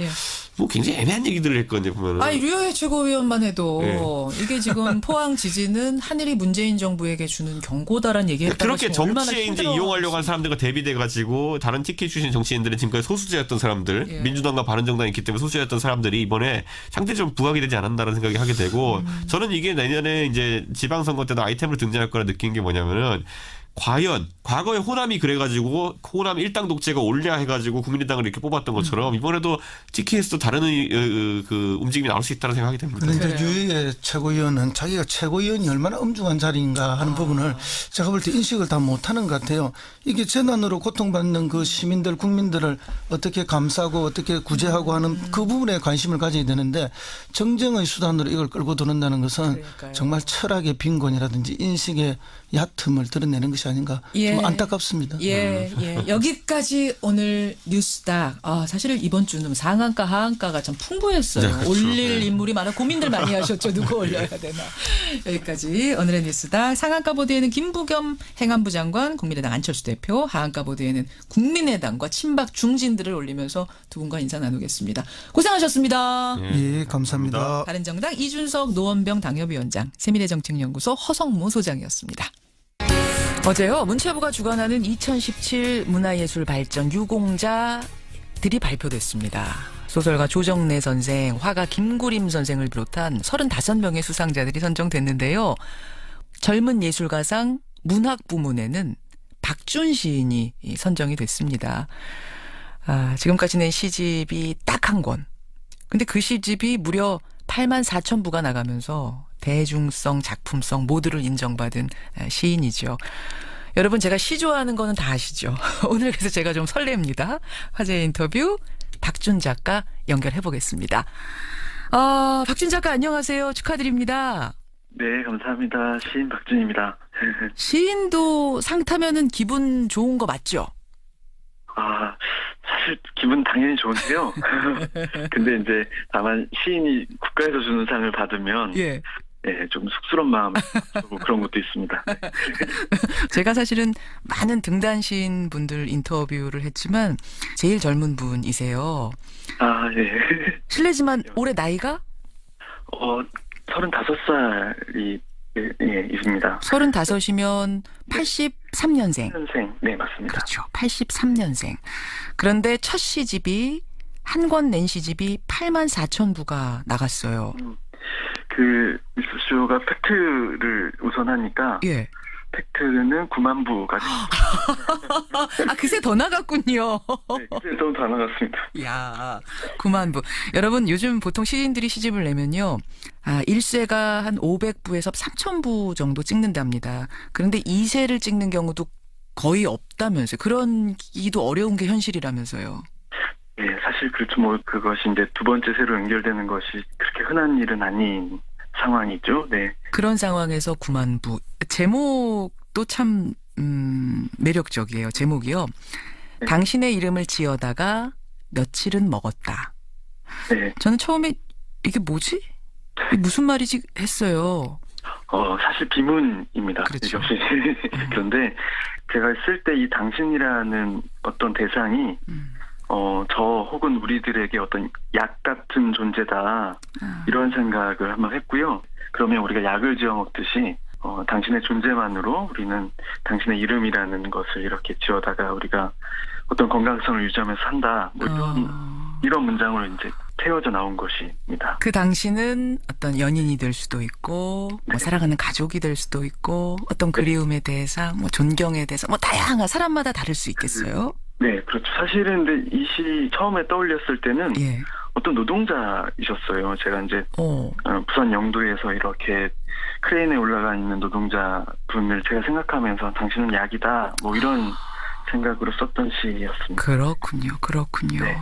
뭐 굉장히 애매한 얘기들을 했거든요 보면은. 류호혜 최고위원만 해도 이게 지금 포항 지진은 하늘이 문재인 정부에게 주는 경고다라는 얘기했다가 그렇게 정치에 이제 이용하려고 한 사람들과 대비돼가지고 다른 TK 출신 정치인들은 지금까지 소수자였던 사람들, 민주당과 바른정당이 있기 때문에 소수자였던 사람들이 이번에 상대적으로 부각이 되지 않았다는 생각이 하게 되고 저는 이게 내년에 이제 지방선거 때도 아이템으로 등장할 거라 느낀 게 뭐냐면은. 과연 과거에 호남이 그래가지고 호남 일당 독재가 올려 해가지고 국민의당을 이렇게 뽑았던 것처럼 이번에도 TK에서도 다른 그 움직임이 나올 수 있다는 생각이 듭니다. 그런데 유희의 최고위원은 자기가 최고위원이 얼마나 엄중한 자리인가 하는 부분을 제가 볼 때 인식을 다 못하는 것 같아요. 이게 재난으로 고통받는 그 시민들 국민들을 어떻게 감싸고 어떻게 구제하고 하는 그 부분에 관심을 가져야 되는데 정쟁의 수단으로 이걸 끌고 도는다는 것은 정말 철학의 빈곤이라든지 인식의 얕음을 드러내는 것이 아닌가 좀 안타깝습니다. 여기까지 오늘 뉴스닥. 사실 이번 주는 상한가 하한가가 참 풍부했어요. 올릴 인물이 많아 고민들 많이 하셨죠. 누구 올려야 되나. 여기까지 오늘의 뉴스닥. 상한가 보드에는 김부겸 행안부 장관, 국민의당 안철수 대표, 하한가 보드에는 국민의당과 친박 중진들을 올리면서 두 분과 인사 나누겠습니다. 고생하셨습니다. 예, 감사합니다. 바른정당 이준석 노원병 당협위원장, 세미래정책연구소 허성모 소장이었습니다. 어제요, 문체부가 주관하는 2017 문화예술 발전 유공자들이 발표됐습니다. 소설가 조정래 선생, 화가 김구림 선생을 비롯한 35명의 수상자들이 선정됐는데요. 젊은 예술가상 문학 부문에는 박준 시인이 선정이 됐습니다. 지금까지 낸 시집이 딱 한 권. 근데 그 시집이 무려 84,000부가 나가면서 대중성, 작품성 모두를 인정받은 시인이죠. 여러분, 제가 시 좋아하는 거는 다 아시죠? 오늘 그래서 제가 좀 설렙니다. 화제 인터뷰 박준 작가 연결해 보겠습니다. 박준 작가 안녕하세요. 축하드립니다. 네, 감사합니다. 시인 박준입니다. 시인도 상 타면은 기분 좋은 거 맞죠? 사실 기분 당연히 좋은데요. 근데 이제 다만 시인이 국가에서 주는 상을 받으면 좀 쑥스러운 마음 그런 것도 있습니다. 제가 사실은 많은 등단 시인 분들 인터뷰를 했지만 제일 젊은 분이세요. 실례지만 올해 나이가? 35살이 예, 있습니다. 35이면 83년생. 83년생. 네, 맞습니다. 그렇죠. 83년생. 그런데 첫 시집이 한 권 낸 시집이 84,000부가 나갔어요. 그 뉴스쇼가 팩트를 우선하니까 예. 팩트는 9만 부가 아, 그새 더 나갔군요. 네, 그새 더 나갔습니다. 야, 9만 부. 여러분, 요즘 보통 시인들이 시집을 내면요. 1쇄가 한 500부에서 3,000부 정도 찍는답니다. 그런데 2쇄를 찍는 경우도 거의 없다면서요. 그런 기도 어려운 게 현실이라면서요. 네, 사실 그렇죠. 뭐 그것이 이제 두 번째 세로 연결되는 것이 그렇게 흔한 일은 아닌 상황이죠. 네. 그런 상황에서 9만 부. 제목도 참 매력적이에요. 제목이요. 네. 당신의 이름을 지어다가 며칠은 먹었다. 네. 저는 처음에 이게 뭐지? 이게 무슨 말이지 했어요. 사실 비문입니다. 그렇죠. 그런데 제가 쓸 때 이 당신이라는 어떤 대상이 저 혹은 우리들에게 어떤 약 같은 존재다. 이런 생각을 한번 했고요. 그러면 우리가 약을 지어 먹듯이 당신의 존재만으로 우리는 당신의 이름이라는 것을 이렇게 지어다가 우리가 어떤 건강성을 유지하면서 산다. 뭐 이런 문장으로 이제 태워져 나온 것입니다. 그 당신은 어떤 연인이 될 수도 있고, 네. 뭐 사랑하는 가족이 될 수도 있고, 어떤 그리움의 대상, 뭐 존경의 대상, 뭐 다양한 사람마다 다를 수 있겠어요. 네, 그렇죠. 사실은 근데 이 시 처음에 떠올렸을 때는 예. 어떤 노동자이셨어요. 제가 이제 부산 영도에서 이렇게 크레인에 올라가 있는 노동자분을 제가 생각하면서 당신은 약이다. 뭐 이런 생각으로 썼던 시였습니다. 그렇군요. 네.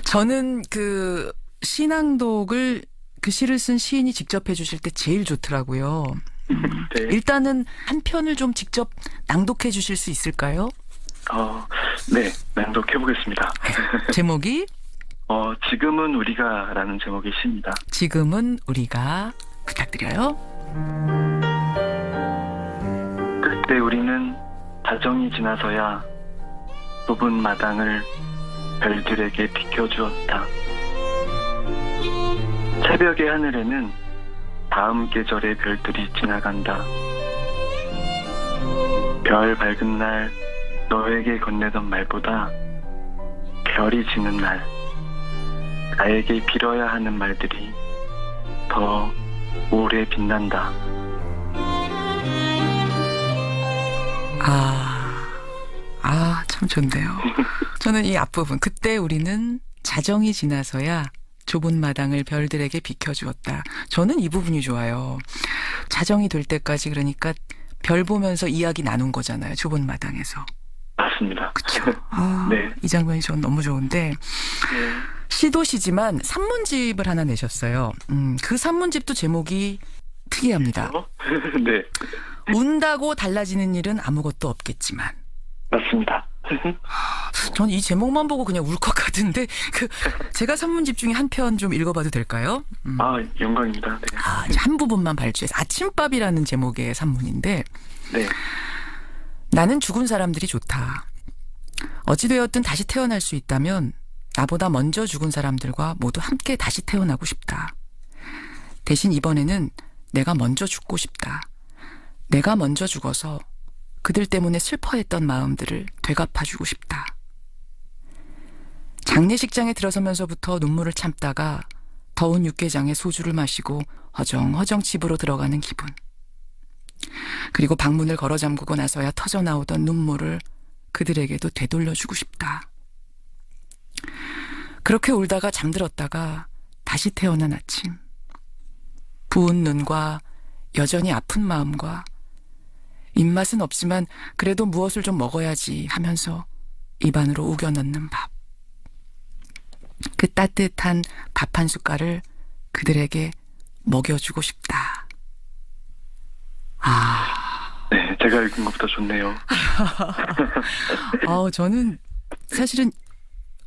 저는 그 시낭독을 그 시를 쓴 시인이 직접 해주실 때 제일 좋더라고요. 네. 일단은 한 편을 좀 직접 낭독해 주실 수 있을까요? 네, 낭독해 보겠습니다. 제목이? 지금은 우리가라는 제목의 시입니다. 지금은 우리가. 부탁드려요. 그때 우리는 다정이 지나서야 좁은 마당을 별들에게 비켜주었다. 새벽의 하늘에는 다음 계절의 별들이 지나간다. 별 밝은 날 너에게 건네던 말보다 별이 지는 날 나에게 빌어야 하는 말들이 더 오래 빛난다. 참 좋네요. 저는 이 앞부분. 그때 우리는 자정이 지나서야 좁은 마당을 별들에게 비켜주었다. 저는 이 부분이 좋아요. 자정이 될 때까지, 그러니까 별 보면서 이야기 나눈 거잖아요. 좁은 마당에서. 맞습니다. 그렇죠. 네. 이 장면이 전 너무 좋은데 네. 시도 시지만 산문집을 하나 내셨어요. 그 산문집도 제목이 특이합니다. 네. 운다고 달라지는 일은 아무것도 없겠지만. 맞습니다. 전 이 제목만 보고 그냥 울 것 같은데 제가 산문집 중에 한 편 좀 읽어봐도 될까요? 영광입니다. 네. 한 부분만 발주해서 아침밥이라는 제목의 산문인데 네. 나는 죽은 사람들이 좋다. 어찌되었든 다시 태어날 수 있다면 나보다 먼저 죽은 사람들과 모두 함께 다시 태어나고 싶다. 대신 이번에는 내가 먼저 죽고 싶다. 내가 먼저 죽어서 그들 때문에 슬퍼했던 마음들을 되갚아주고 싶다. 장례식장에 들어서면서부터 눈물을 참다가 더운 육개장에 소주를 마시고 허정허정 집으로 들어가는 기분. 그리고 방문을 걸어 잠그고 나서야 터져나오던 눈물을 그들에게도 되돌려주고 싶다. 그렇게 울다가 잠들었다가 다시 태어난 아침. 부은 눈과 여전히 아픈 마음과 입맛은 없지만 그래도 무엇을 좀 먹어야지 하면서 입안으로 우겨 넣는 밥. 그 따뜻한 밥 한 숟갈을 그들에게 먹여주고 싶다. 네, 제가 읽은 것보다 좋네요. 저는 사실은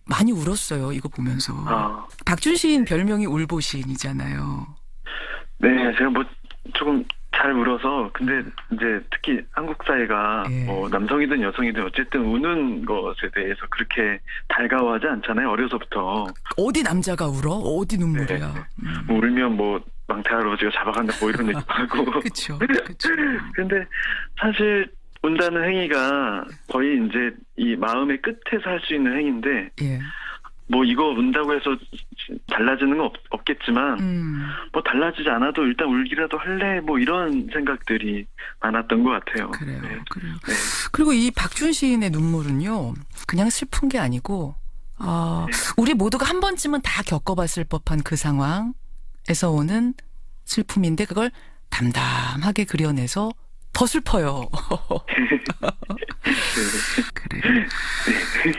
많이 울었어요. 이거 보면서. 박준 시인 별명이 울보 시인이잖아요. 네, 제가 뭐 조금 잘 울어서, 근데 이제 특히 한국 사회가 남성이든 여성이든 어쨌든 우는 것에 대해서 그렇게 달가워하지 않잖아요. 어려서부터. 어디 남자가 울어? 어디 눈물이야? 네. 울면 뭐 망태 할아버지가 잡아간다 뭐 이런 얘기도 하고. 그렇죠. 근데 사실 운다는 행위가 거의 이제 이 마음의 끝에서 할 수 있는 행위인데 예. 뭐 이거 운다고 해서 달라지는 건 없겠지만 뭐 달라지지 않아도 일단 울기라도 할래 뭐 이런 생각들이 많았던 것 같아요. 그래요. 네. 그래요. 네. 그리고 이 박준 시인의 눈물은요. 그냥 슬픈 게 아니고 우리 모두가 한 번쯤은 다 겪어봤을 법한 그 상황에서 오는 슬픔인데 그걸 담담하게 그려내서 더 슬퍼요. 그래요.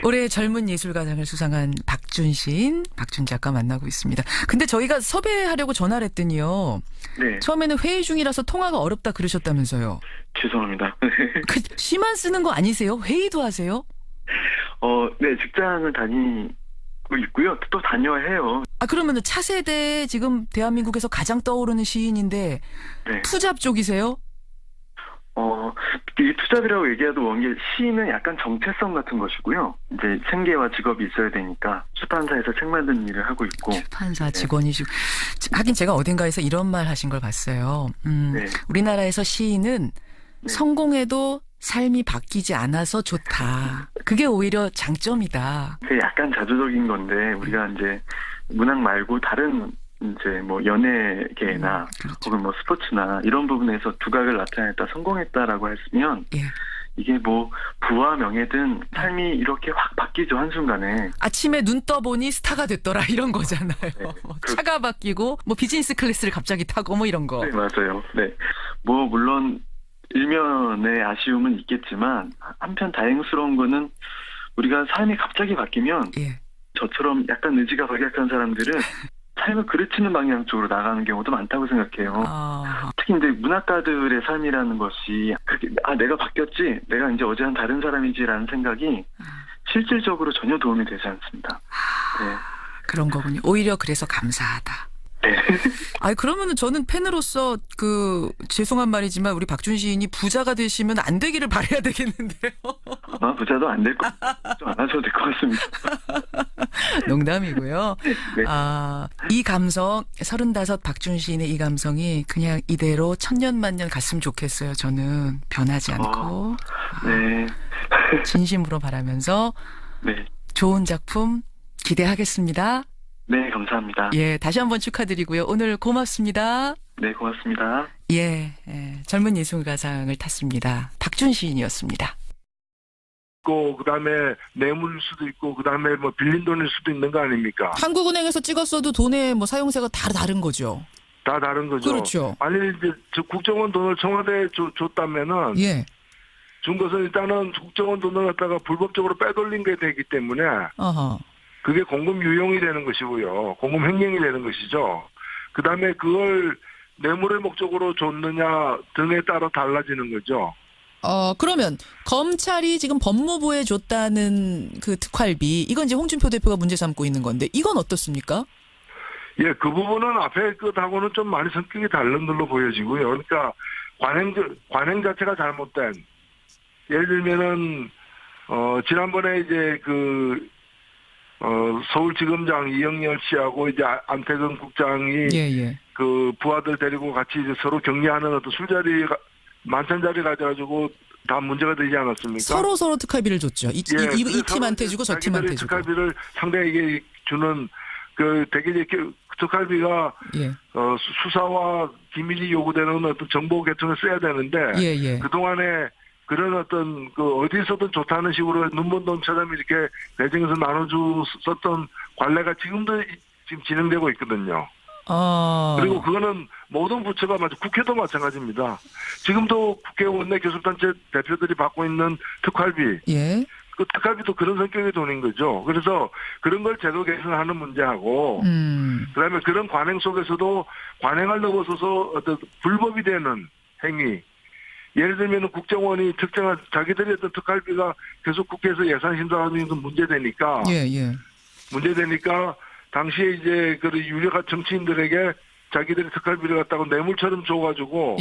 올해 젊은 예술가상을 수상한 박준 시인, 박준 작가 만나고 있습니다. 근데 저희가 섭외하려고 전화를 했더니요. 네. 처음에는 회의 중이라서 통화가 어렵다 그러셨다면서요. 죄송합니다. 그 시만 쓰는 거 아니세요? 회의도 하세요? 네, 직장을 다니고 있고요. 또 다녀야 해요. 그러면 차세대 지금 대한민국에서 가장 떠오르는 시인인데 네. 투잡 쪽이세요? 이 투잡이라고 얘기해도 원게 시는 약간 정체성 같은 것이고요. 이제 생계와 직업이 있어야 되니까 출판사에서 책 만드는 일을 하고 있고. 출판사 직원이시고. 하긴 제가 어딘가에서 이런 말 하신 걸 봤어요. 네. 우리나라에서 시인은 성공해도 삶이 바뀌지 않아서 좋다. 그게 오히려 장점이다. 그게 약간 자조적인 건데 우리가 이제 문학 말고 다른 이제 뭐 연예계나 그렇죠. 혹은 뭐 스포츠나 이런 부분에서 두각을 나타냈다 성공했다라고 했으면 예. 이게 뭐 부와 명예든 삶이 이렇게 확 바뀌죠 한순간에. 아침에 눈 떠보니 스타가 됐더라 이런 거잖아요. 네. 차가 바뀌고 뭐 비즈니스 클래스를 갑자기 타고 뭐 이런 거. 네, 맞아요. 네. 뭐 물론 일면의 아쉬움은 있겠지만 한편 다행스러운 거는 우리가 삶이 갑자기 바뀌면 예. 저처럼 약간 의지가 박약한 사람들은 삶을 그르치는 방향 쪽으로 나가는 경우도 많다고 생각해요. 특히 이제 문학가들의 삶이라는 것이 내가 바뀌었지, 내가 이제 어제는 다른 사람이지라는 생각이 실질적으로 전혀 도움이 되지 않습니다. 네. 그런 거군요. 오히려 그래서 감사하다. 네. 그러면은 저는 팬으로서 죄송한 말이지만 우리 박준 시인이 부자가 되시면 안 되기를 바라야 되겠는데요. 부자도 안 될 것, 좀 안 하셔도 될 것 같습니다. 농담이고요. 네. 이 감성, 35 박준 시인의 이 감성이 그냥 이대로 천년만년 갔으면 좋겠어요. 저는 변하지 않고. 네. 진심으로 바라면서 네. 좋은 작품 기대하겠습니다. 네, 감사합니다. 예, 다시 한번 축하드리고요. 오늘 고맙습니다. 네, 고맙습니다. 예, 젊은 예술가상을 탔습니다. 박준 시인이었습니다. 그다음에 뇌물일 수도 있고 그다음에 뭐 빌린 돈일 수도 있는 거 아닙니까? 한국은행에서 찍었어도 돈의 뭐 사용세가 다 다른 거죠. 다 다른 거죠. 그렇죠. 아니 이제 국정원 돈을 청와대에 줬다면은 예. 준 것은 일단은 국정원 돈을 갖다가 불법적으로 빼돌린 게 되기 때문에 그게 공금 유용이 되는 것이고요. 공금 횡령이 되는 것이죠. 그다음에 그걸 뇌물의 목적으로 줬느냐 등에 따라 달라지는 거죠. 그러면 검찰이 지금 법무부에 줬다는 그 특활비, 이건 이제 홍준표 대표가 문제 삼고 있는 건데 이건 어떻습니까? 예, 그 부분은 앞에 것하고는 좀 많이 성격이 다른 걸로 보여지고요. 그러니까 관행 자체가 잘못된, 예를 들면은 지난번에 이제 서울지검장 이영렬 씨하고 이제 안태근 국장이 그 부하들 데리고 같이 이제 서로 격리하는 어떤 술자리 만찬 자리 가져가지고 다 문제가 되지 않았습니까? 서로 특활비를 줬죠. 이 팀한테 주고 저 팀한테 주고. 특활비를 상대에게 주는 되게 특활비가 수사와 기밀이 요구되는 어떤 정보 계통에 써야 되는데 그 동안에 그런 어떤 어디서든 좋다는 식으로 눈먼 돈처럼 이렇게 배정해서 나눠줬었던 관례가 지금도 지금 진행되고 있거든요. 그리고 그거는 모든 부처가 국회도 마찬가지입니다. 지금도 국회 원내 교섭단체 대표들이 받고 있는 특활비. 그 특활비도 그런 성격의 돈인 거죠. 그래서 그런 걸 제도 개선하는 문제하고, 그다음에 그런 관행 속에서도 관행을 넘어서서 어떤 불법이 되는 행위. 예를 들면 국정원이 특정한 자기들의 어떤 특활비가 계속 국회에서 예산 심사하는 게 문제되니까. 문제되니까 당시에 이제 그 유력한 정치인들에게 자기들이 특활비를 갖다가 뇌물처럼 줘가지고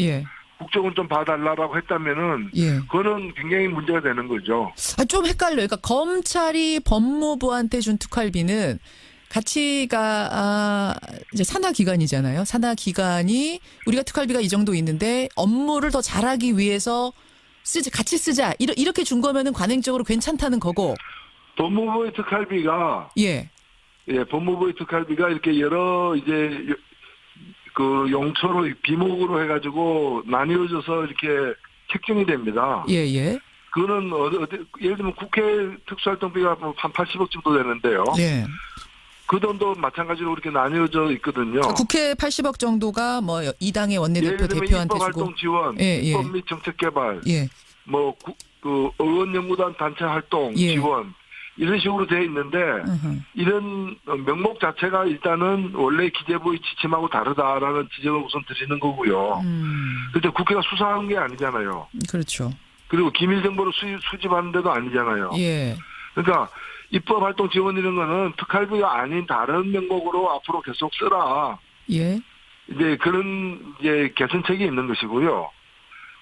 국정원 좀 봐달라고 했다면은 그거는 굉장히 문제가 되는 거죠. 좀 헷갈려요. 그러니까 검찰이 법무부한테 준 특활비는 가치가 이제 산하 기관이잖아요. 산하 기관이 우리가 특활비가 이 정도 있는데 업무를 더 잘하기 위해서 같이 쓰자 이렇게 준 거면은 관행적으로 괜찮다는 거고. 법무부의 특활비가 법무부의 특활비가 이렇게 여러 이제 그 용처로 비목으로 해가지고 나뉘어져서 이렇게 책정이 됩니다. 예. 그거는 예를 들면 국회 특수활동비가 한 80억 정도 되는데요. 예. 그 돈도 마찬가지로 이렇게 나뉘어져 있거든요. 국회 80억 정도가 뭐 이 당의 원내대표 대표한테 주고. 입법활동 지원, 입법 및 정책 개발, 그 의원연구단 단체 활동 지원 이런 식으로 되어 있는데 이런 명목 자체가 일단은 원래 기재부의 지침하고 다르다라는 지적을 우선 드리는 거고요. 그런데 국회가 수사한 게 아니잖아요. 그렇죠. 그리고 기밀 정보를 수집하는 데도 아니잖아요. 예. 그러니까 입법활동 지원 이런 거는 특활비가 아닌 다른 명목으로 앞으로 계속 쓰라. 예. 이제 그런 이제 개선책이 있는 것이고요.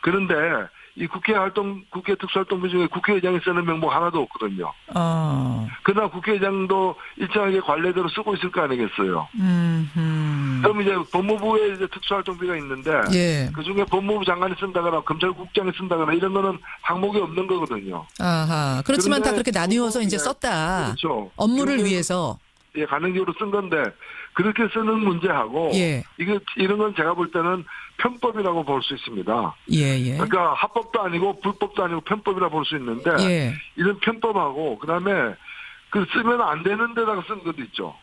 그런데 이 국회 특수활동비 중에 국회의장이 쓰는 명목 하나도 없거든요. 그러나 국회의장도 일정하게 관례대로 쓰고 있을 거 아니겠어요. 그럼 이제 법무부에 이제 특수활동비가 있는데 그 중에 법무부 장관이 쓴다거나 검찰국장이 쓴다거나 이런 거는 항목이 없는 거거든요. 아하. 그렇지만 다 그렇게 나뉘어서 이제 썼다. 그렇죠. 업무를 위해서. 예, 가능적으로 쓴 건데 그렇게 쓰는 문제하고 이런 건 제가 볼 때는 편법이라고 볼 수 있습니다. 그러니까 합법도 아니고 불법도 아니고 편법이라 볼 수 있는데 이런 편법하고 그다음에 그 쓰면 안 되는 데다가 쓴 것도 있죠.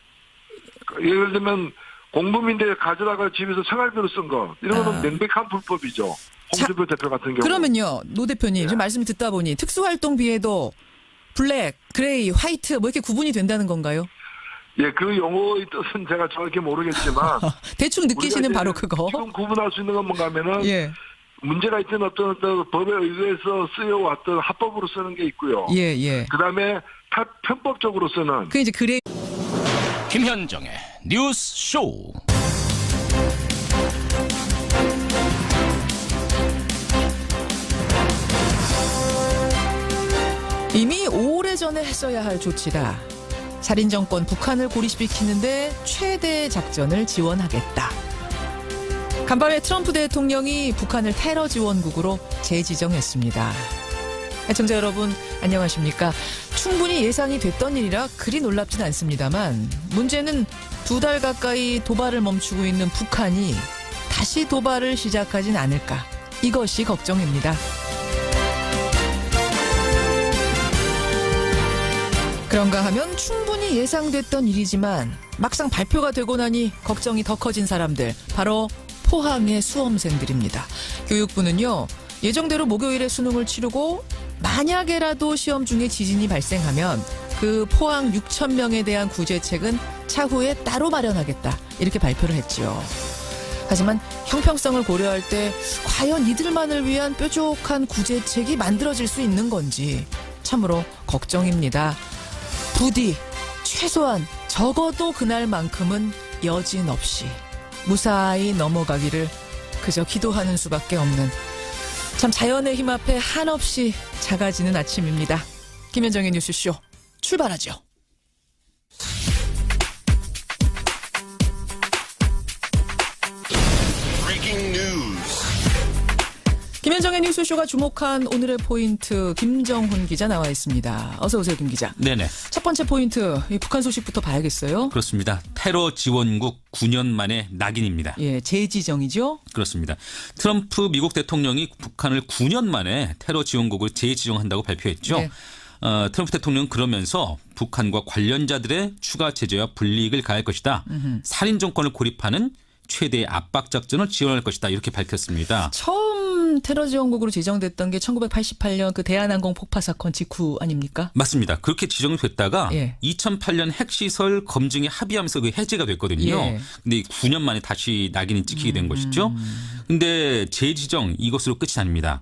예를 들면 공범인데 가져다가 집에서 생활비로 쓴 거 이런 거는 명백한 불법이죠. 홍준표 대표 같은 경우. 그러면요, 노 대표님 지금 말씀 듣다 보니 특수활동비에도 블랙, 그레이, 화이트 뭐 이렇게 구분이 된다는 건가요? 예, 그 용어의 뜻은 제가 정확히 모르겠지만 대충 느끼시는 바로 그거. 지금 구분할 수 있는 건 뭔가 하면은 문제가 있던 어떤 법에 의해서 쓰여왔던 합법으로 쓰는 게 있고요. 그다음에 편법적으로 쓰는. 그 이제 그레이. 김현정의 뉴스 쇼. 이미 오래전에 했어야 할 조치다. 살인정권 북한을 고립시키는데 최대 작전을 지원하겠다. 간밤에 트럼프 대통령이 북한을 테러 지원국으로 재지정했습니다. 애청자 여러분 안녕하십니까. 충분히 예상이 됐던 일이라 그리 놀랍진 않습니다만 문제는 2달 가까이 도발을 멈추고 있는 북한이 다시 도발을 시작하진 않을까. 이것이 걱정입니다. 그런가 하면 충분히 예상됐던 일이지만 막상 발표가 되고 나니 걱정이 더 커진 사람들, 바로 포항의 수험생들입니다. 교육부는요, 예정대로 목요일에 수능을 치르고 만약에라도 시험 중에 지진이 발생하면 그 포항 6천 명에 대한 구제책은 차후에 따로 마련하겠다, 이렇게 발표를 했죠. 하지만 형평성을 고려할 때 과연 이들만을 위한 뾰족한 구제책이 만들어질 수 있는 건지 참으로 걱정입니다. 부디 최소한 적어도 그날만큼은 여진 없이 무사히 넘어가기를 그저 기도하는 수밖에 없는, 참 자연의 힘 앞에 한없이 작아지는 아침입니다. 김현정의 뉴스쇼 출발하죠. 김현정의 뉴스쇼가 주목한 오늘의 포인트, 김정훈 기자 나와 있습니다. 어서 오세요, 김 기자. 네네. 첫 번째 포인트, 이 북한 소식부터 봐야겠어요. 그렇습니다. 테러 지원국 9년 만에 낙인입니다. 예, 재지정이죠? 그렇습니다. 트럼프 미국 대통령이 북한을 9년 만에 테러 지원국을 재지정한다고 발표했죠. 네. 트럼프 대통령은 그러면서 북한과 관련자들의 추가 제재와 불이익을 가할 것이다. 살인 정권을 고립하는 최대의 압박 작전을 지원할 것이다, 이렇게 밝혔습니다. 처음 테러 지원국으로 지정됐던 게 1988년 그 대한항공 폭파 사건 직후 아닙니까? 맞습니다. 그렇게 지정됐다가 2008년 핵시설 검증에 합의하면서 그 해제가 됐거든요. 근데 9년 만에 다시 낙인이 찍히게 된 것이죠. 근데 재지정 이것으로 끝이 아닙니다.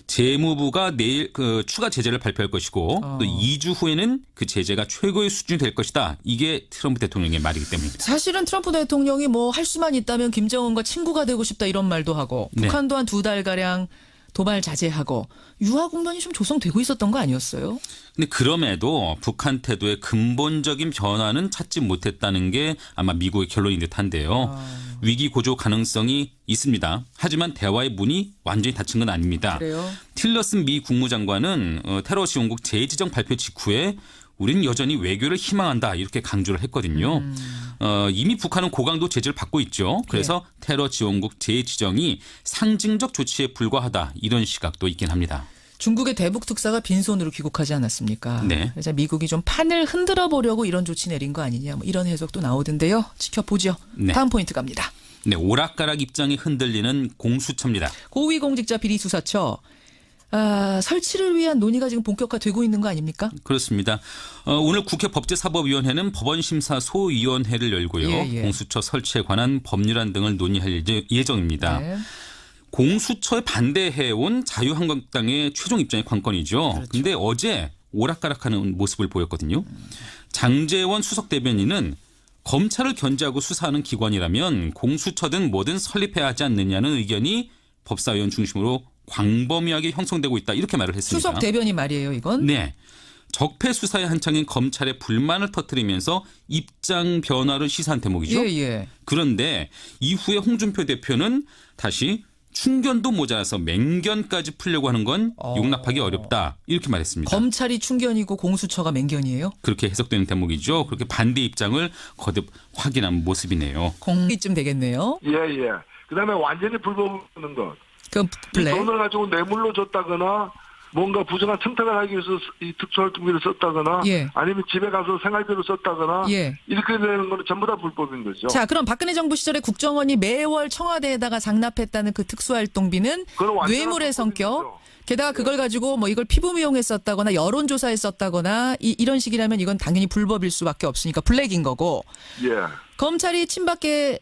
재무부가 내일 그 추가 제재를 발표할 것이고 또 2주 후에는 그 제재가 최고의 수준이 될 것이다. 이게 트럼프 대통령의 말이기 때문입니다. 사실은 트럼프 대통령이 뭐 할 수만 있다면 김정은과 친구가 되고 싶다 이런 말도 하고 북한도 한 2달가량 도발 자제하고 유화 국면이 좀 조성되고 있었던 거 아니었어요? 근데 그럼에도 북한 태도의 근본적인 변화는 찾지 못했다는 게 아마 미국의 결론인 듯한데요. 위기 고조 가능성이 있습니다. 하지만 대화의 문이 완전히 닫힌 건 아닙니다. 그래요? 틸러슨 미 국무장관은 테러 지원국 재지정 발표 직후에 우리는 여전히 외교를 희망한다 이렇게 강조를 했거든요. 이미 북한은 고강도 제재를 받고 있죠. 그래서 테러 지원국 재지정이 상징적 조치에 불과하다 이런 시각도 있긴 합니다. 중국의 대북 특사가 빈손으로 귀국하지 않았습니까? 네. 그래서 미국이 좀 판을 흔들어 보려고 이런 조치 내린 거 아니냐 뭐 이런 해석도 나오던데요. 지켜보죠. 네. 다음 포인트 갑니다. 네, 오락가락 입장이 흔들리는 공수처입니다. 고위공직자 비리수사처. 설치를 위한 논의가 지금 본격화되고 있는 거 아닙니까? 그렇습니다. 오늘 국회 법제사법위원회는 법원심사 소위원회를 열고요. 공수처 설치에 관한 법률안 등을 논의할 예정입니다. 네. 공수처에 반대해온 자유한국당의 최종 입장이 관건이죠. 그런데 그렇죠. 어제 오락가락하는 모습을 보였거든요. 장제원 수석 대변인은 검찰을 견제하고 수사하는 기관이라면 공수처든 뭐든 설립해야 하지 않느냐는 의견이 법사위원 중심으로 광범위하게 형성되고 있다 이렇게 말을 했습니다. 수석 대변인 말이에요 이건? 네. 적폐 수사에 한창인 검찰의 불만을 터뜨리면서 입장 변화를 시사한 대목이죠. 그런데 이후에 홍준표 대표는 다시 충견도 모자라서 맹견까지 풀려고 하는 건 용납하기 어렵다 이렇게 말했습니다. 검찰이 충견이고 공수처가 맹견이에요? 그렇게 해석되는 대목이죠. 그렇게 반대 입장을 거듭 확인한 모습이네요. 공기쯤 되겠네요. 예. 그다음에 완전히 불법인 것. 이 돈을 가지고 뇌물로 줬다거나 뭔가 부정한 청탁을 하기 위해서 이 특수활동비를 썼다거나 아니면 집에 가서 생활비로 썼다거나 이렇게 되는 건 전부 다 불법인 거죠. 자, 그럼 박근혜 정부 시절에 국정원이 매월 청와대에다가 상납했다는 그 특수활동비는 뇌물의 성격. 게다가 그걸 가지고 뭐 이걸 피부미용에 썼다거나 여론조사에 썼다거나 이런 식이라면 이건 당연히 불법일 수밖에 없으니까 블랙인 거고. 검찰이 친박계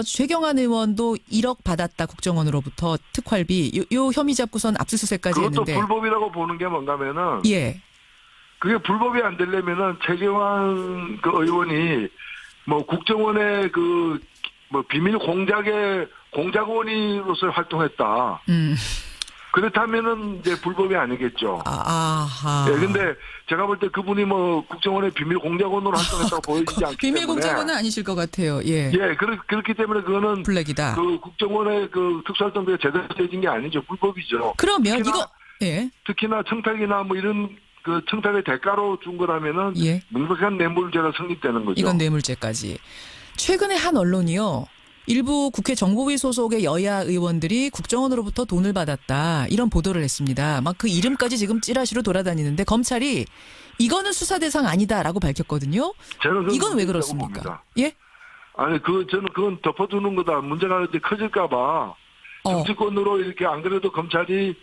최경환 의원도 1억 받았다 국정원으로부터 특활비 요 혐의 잡고선 압수수색까지 했는데. 그것도 불법이라고 보는 게 뭔가면은 그게 불법이 안 되려면은 최경환 그 의원이 뭐 국정원의 그 뭐 비밀 공작의 공작원으로서 활동했다. 그렇다면은 이제 불법이 아니겠죠. 근데 제가 볼 때 그분이 뭐 국정원의 비밀 공작원으로 활동했다고 보여지지 않기 때문에. 비밀 공작원은 아니실 것 같아요. 그렇기 때문에 그거는 블랙이다. 그 국정원의 그 특수활동비가 제대로 되진 게 아니죠. 불법이죠. 그러면 특히나 청탁이나 뭐 이런 그 청탁의 대가로 준 거라면은 명백한 뇌물죄가 성립되는 거죠. 이건 뇌물죄까지. 최근에 한 언론이요. 일부 국회 정보위 소속의 여야 의원들이 국정원으로부터 돈을 받았다 이런 보도를 했습니다. 막 그 이름까지 지금 찌라시로 돌아다니는데 검찰이 이거는 수사 대상 아니다라고 밝혔거든요. 이건 왜 그렇습니까? 아니 저는 그건 덮어두는 거다. 문제가 이제 커질까봐 정치권으로 이렇게 안 그래도 검찰이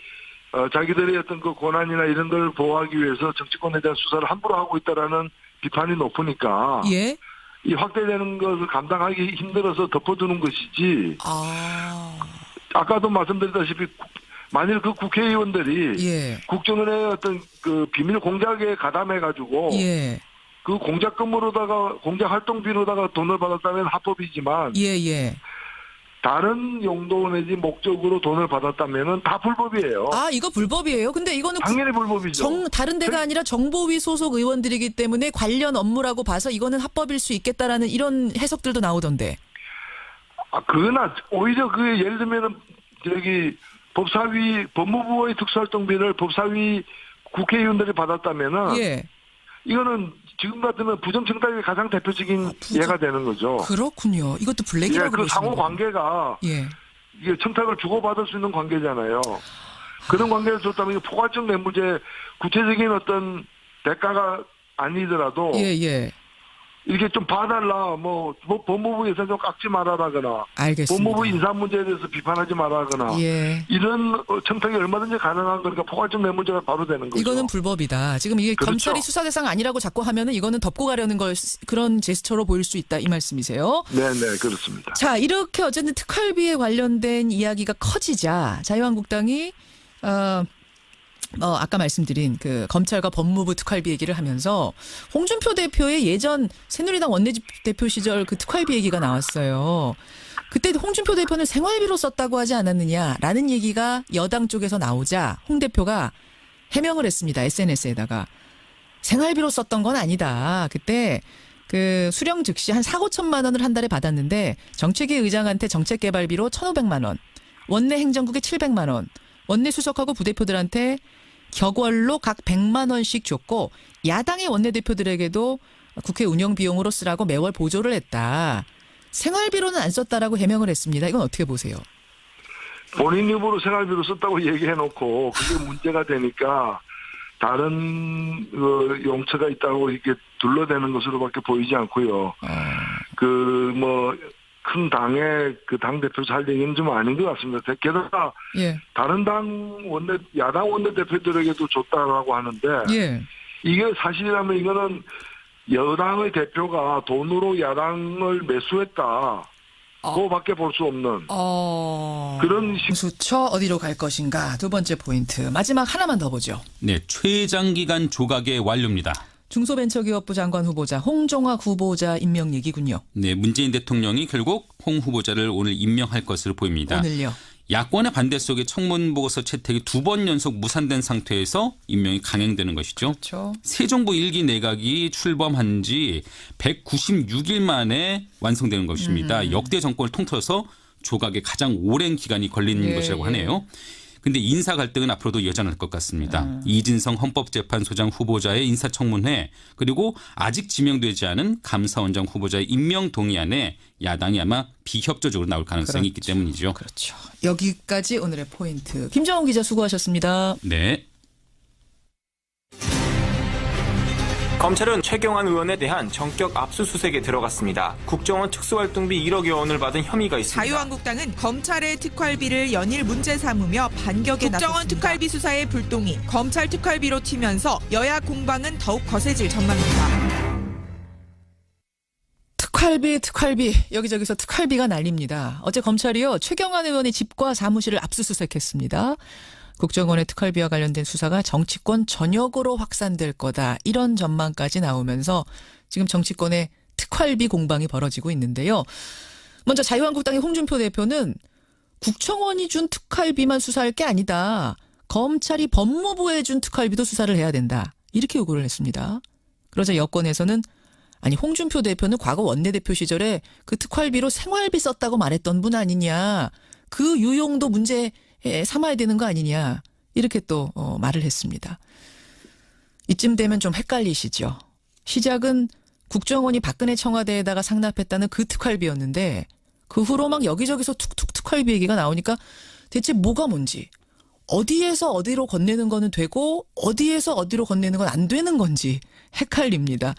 자기들의 어떤 그 권한이나 이런 걸 보호하기 위해서 정치권에 대한 수사를 함부로 하고 있다라는 비판이 높으니까. 이 확대되는 것을 감당하기 힘들어서 덮어두는 것이지. 아까도 말씀드렸다시피 만일 그 국회의원들이 국정원의 어떤 그 비밀 공작에 가담해가지고 그 공작금으로다가 공작 활동비로다가 돈을 받았다면 합법이지만 다른 용도 내지 목적으로 돈을 받았다면은 다 불법이에요. 이거 불법이에요? 근데 이거는 당연히 불법이죠. 다른 데가 아니라 정보위 소속 의원들이기 때문에 관련 업무라고 봐서 이거는 합법일 수 있겠다라는 이런 해석들도 나오던데. 그러나 오히려 그 예를 들면은 법사위 법무부의 특수활동비를 법사위 국회의원들이 받았다면은 이거는 지금 같으면 부정청탁이 가장 대표적인 예가 되는 거죠. 그렇군요. 이것도 블랙이라고 그 상호 관계가 이게 청탁을 주고받을 수 있는 관계잖아요. 그런 관계를 줬다면 포괄적 뇌물죄 구체적인 어떤 대가가 아니더라도 이렇게 좀 봐달라 뭐 법무부에서 좀 깎지 말아라거나 법무부 인사 문제에 대해서 비판하지 말아라거나 이런 청탁이 얼마든지 가능한 거니까 포괄적 뇌물죄가 바로 되는 거죠. 이거는 불법이다. 지금 이게 검찰이 수사 대상 아니라고 자꾸 하면은 이거는 덮고 가려는 걸 그런 제스처로 보일 수 있다 이 말씀이세요? 네, 그렇습니다. 자, 이렇게 어쨌든 특활비에 관련된 이야기가 커지자 자유한국당이 아까 말씀드린 그 검찰과 법무부 특활비 얘기를 하면서 홍준표 대표의 예전 새누리당 원내대표 시절 그 특활비 얘기가 나왔어요. 그때 홍준표 대표는 생활비로 썼다고 하지 않았느냐라는 얘기가 여당 쪽에서 나오자 홍 대표가 해명을 했습니다. SNS에다가. 생활비로 썼던 건 아니다. 그때 그 수령 즉시 한 4,5천만 원을 한 달에 받았는데 정책위 의장한테 정책개발비로 1,500만 원, 원내 행정국에 700만 원, 원내 수석하고 부대표들한테 격월로 각 100만 원씩 줬고 야당의 원내대표들에게도 국회 운영 비용으로 쓰라고 매월 보조를 했다. 생활비로는 안 썼다라고 해명을 했습니다. 이건 어떻게 보세요? 본인 입으로 생활비로 썼다고 얘기해놓고 그게 문제가 되니까 다른 용처가 있다고 이렇게 둘러대는 것으로밖에 보이지 않고요. 큰 당의 그 당 대표 살 얘기는 좀 아닌 것 같습니다. 게다가 다른 야당 원내 대표들에게도 줬다라고 하는데 이게 사실이라면 이거는 여당의 대표가 돈으로 야당을 매수했다. 그거밖에 볼 수 없는 그런 수처 어디로 갈 것인가. 두 번째 포인트. 마지막 하나만 더 보죠. 네, 최장기간 조각의 완료입니다. 중소벤처기업부 장관 후보자 홍종학 후보자 임명 얘기군요. 네, 문재인 대통령이 결국 홍 후보자를 오늘 임명할 것으로 보입니다. 오늘요. 야권의 반대 속에 청문보고서 채택이 2번 연속 무산된 상태에서 임명이 강행되는 것이죠. 그렇죠. 새 정부 1기 내각이 출범한 지 196일 만에 완성되는 것입니다. 역대 정권을 통틀어서 조각에 가장 오랜 기간이 걸린 것이라고 하네요. 근데 인사 갈등은 앞으로도 여전할 것 같습니다. 이진성 헌법재판소장 후보자의 인사청문회 그리고 아직 지명되지 않은 감사원장 후보자의 임명 동의안에 야당이 아마 비협조적으로 나올 가능성이 있기 때문이죠. 그렇죠. 여기까지 오늘의 포인트. 김정은 기자 수고하셨습니다. 네. 검찰은 최경환 의원에 대한 전격 압수수색에 들어갔습니다. 국정원 특수활동비 1억여 원을 받은 혐의가 있습니다. 자유한국당은 검찰의 특활비를 연일 문제 삼으며 반격에 나섰습니다. 국정원 특활비 수사의 불똥이 검찰 특활비로 튀면서 여야 공방은 더욱 거세질 전망입니다. 특활비 여기저기서 특활비가 날립니다. 어제 검찰이요 최경환 의원의 집과 사무실을 압수수색했습니다. 국정원의 특활비와 관련된 수사가 정치권 전역으로 확산될 거다. 이런 전망까지 나오면서 지금 정치권의 특활비 공방이 벌어지고 있는데요. 먼저 자유한국당의 홍준표 대표는 국정원이 준 특활비만 수사할 게 아니다. 검찰이 법무부에 준 특활비도 수사를 해야 된다. 이렇게 요구를 했습니다. 그러자 여권에서는 아니 홍준표 대표는 과거 원내대표 시절에 그 특활비로 생활비 썼다고 말했던 분 아니냐. 그 유용도 문제 삼아야 되는 거 아니냐. 이렇게 또 말을 했습니다. 이쯤 되면 좀 헷갈리시죠. 시작은 국정원이 박근혜 청와대에다가 상납했다는 그 특활비였는데 그 후로 막 여기저기서 툭툭 특활비 얘기가 나오니까 대체 뭐가 뭔지 어디에서 어디로 건네는 거는 되고 어디에서 어디로 건네는 건 안 되는 건지 헷갈립니다.